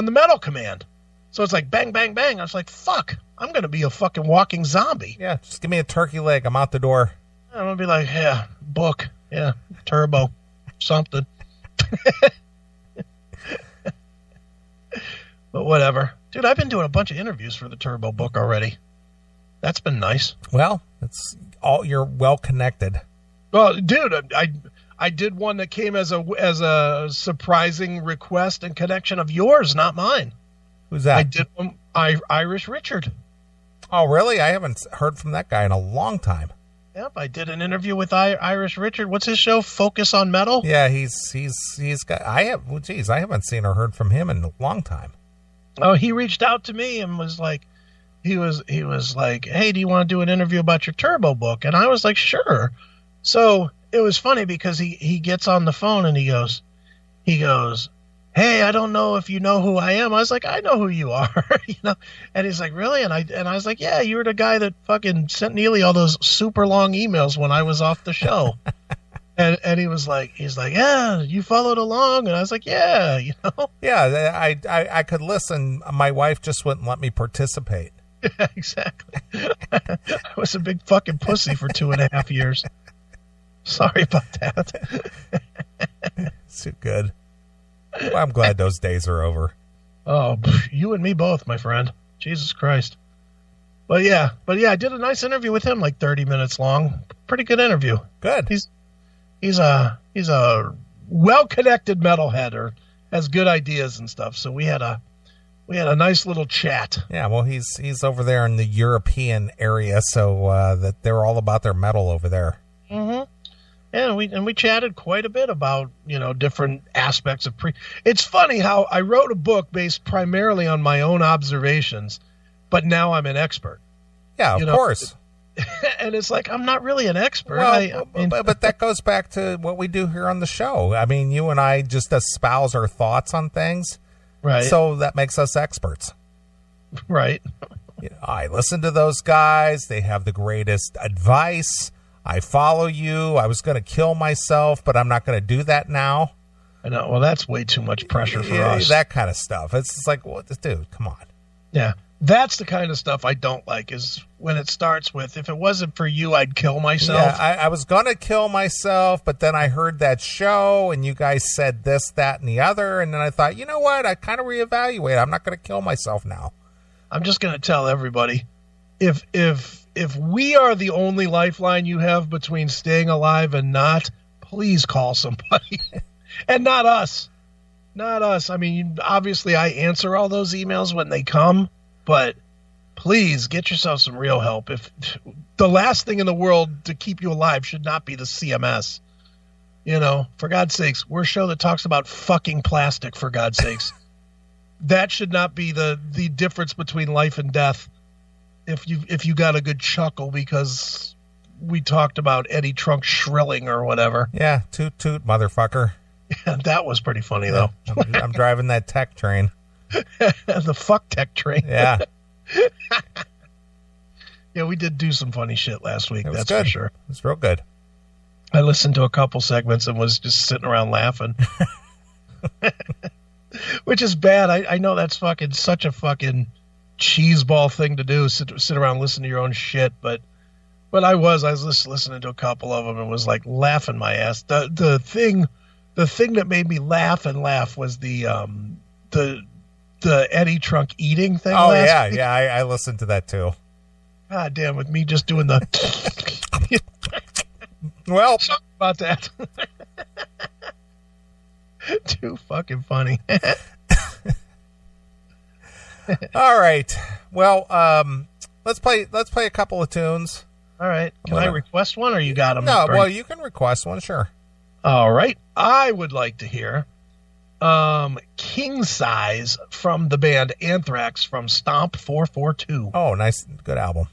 the Metal Command. So it's like bang, bang, bang. I was like, fuck, I'm going to be a fucking walking zombie. Yeah, just give me a turkey leg. I'm out the door. I'm going to be like, yeah, book, yeah, turbo, something. But whatever. Dude, I've been doing a bunch of interviews for the Turbo book already. That's been nice. Well, you're well connected. Well, dude, I did one that came as a surprising request and connection of yours, not mine. Who's that? I did one, Irish Richard. Oh, really? I haven't heard from that guy in a long time. Yep, I did an interview with Irish Richard. What's his show? Focus on Metal? Yeah, he's got. I haven't seen or heard from him in a long time. Oh, he reached out to me and was like, he was like, hey, do you want to do an interview about your Turbo book? And I was like, sure. So it was funny because he gets on the phone and he goes, hey, I don't know if you know who I am. I was like, I know who you are, And he's like, really? And I was like, yeah, you were the guy that fucking sent Neeley all those super long emails when I was off the show. and he's like, yeah, you followed along. And I was like, yeah, Yeah, I could listen. My wife just wouldn't let me participate. Yeah, exactly. I was a big fucking pussy for 2.5 years. Sorry about that. Too good. Well, I'm glad those days are over. Oh, you and me both, my friend. Jesus Christ. But yeah, I did a nice interview with him, like 30 minutes long. Pretty good interview. Good. He's a well-connected metalhead, or has good ideas and stuff. So we had a nice little chat. Yeah, well, he's over there in the European area, so that they're all about their metal over there. Mm-hmm. Yeah, and we chatted quite a bit about, different aspects of It's funny how I wrote a book based primarily on my own observations, but now I'm an expert. Yeah, of course. And it's like, I'm not really an expert. Well, but that goes back to what we do here on the show. I mean, you and I just espouse our thoughts on things. Right. So that makes us experts. Right. I listen to those guys. They have the greatest advice. I follow you. I was going to kill myself, but I'm not going to do that now. I know. Well, that's way too much pressure for us. That kind of stuff. It's like, what, dude, come on. Yeah. That's the kind of stuff I don't like, is when it starts with, if it wasn't for you, I'd kill myself. Yeah, I was going to kill myself, but then I heard that show, and you guys said this, that, and the other, and then I thought, you know what? I kind of reevaluate. I'm not going to kill myself now. I'm just going to tell everybody, if we are the only lifeline you have between staying alive and not, please call somebody. And not us. Not us. I mean, obviously I answer all those emails when they come, but please get yourself some real help. If the last thing in the world to keep you alive should not be the CMS. You know, for God's sakes, we're a show that talks about fucking plastic, for God's sakes. That should not be the difference between life and death. If you got a good chuckle because we talked about Eddie Trunk shrilling or whatever. Yeah, toot toot, motherfucker. Yeah, that was pretty funny, though. I'm driving that tech train. The fuck tech train. Yeah. Yeah, we did do some funny shit last week. That's good. For sure. It was real good. I listened to a couple segments and was just sitting around laughing. Which is bad. I know that's fucking such a fucking cheeseball thing to do, sit around and listen to your own shit, but I was just listening to a couple of them and was like laughing my ass. The thing that made me laugh was the Eddie Trunk eating thing. Oh yeah, I listened to that too. God damn, with me just doing the well, sorry about that. Too fucking funny. All right. Well, let's play a couple of tunes. All right. Can I request one, or you got them? No, well, you can request one, sure. All right. I would like to hear King Size from the band Anthrax from Stomp 442. Oh, nice. Good album.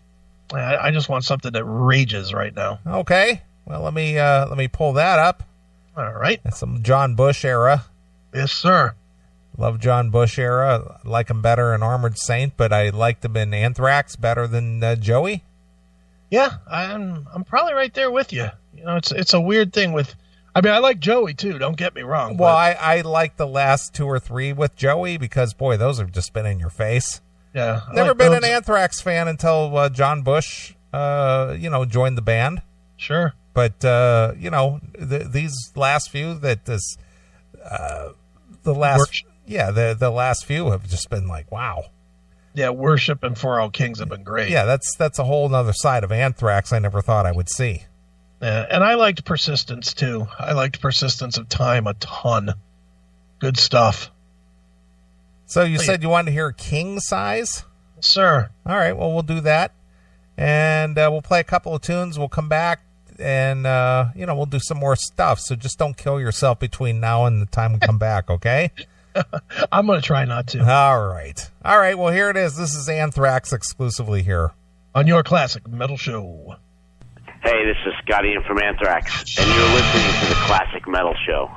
I just want something that rages right now. Okay. Well, let me pull that up. All right. That's some John Bush era. Yes, sir. Love John Bush era. I like him better in Armored Saint, but I liked him in Anthrax better than Joey. Yeah, I'm probably right there with you. You know, it's a weird thing with. I mean, I like Joey too. Don't get me wrong. Well, I like the last 2 or 3 with Joey because boy, those have just been in your face. Yeah, never been an Anthrax fan until John Bush, joined the band. Sure. But these last few the last few have just been like, wow. Yeah, Worship and For All Kings have been great. Yeah, that's a whole other side of Anthrax I never thought I would see. Yeah, and I liked Persistence too. I liked Persistence of Time a ton. Good stuff. So you said you wanted to hear King Size? Sir. All right, well, we'll do that. And we'll play a couple of tunes. We'll come back and, we'll do some more stuff. So just don't kill yourself between now and the time we come back, okay? I'm going to try not to. All right. Well, here it is. This is Anthrax exclusively here on your Classic Metal Show. Hey, this is Scotty in from Anthrax, and you're listening to the Classic Metal Show.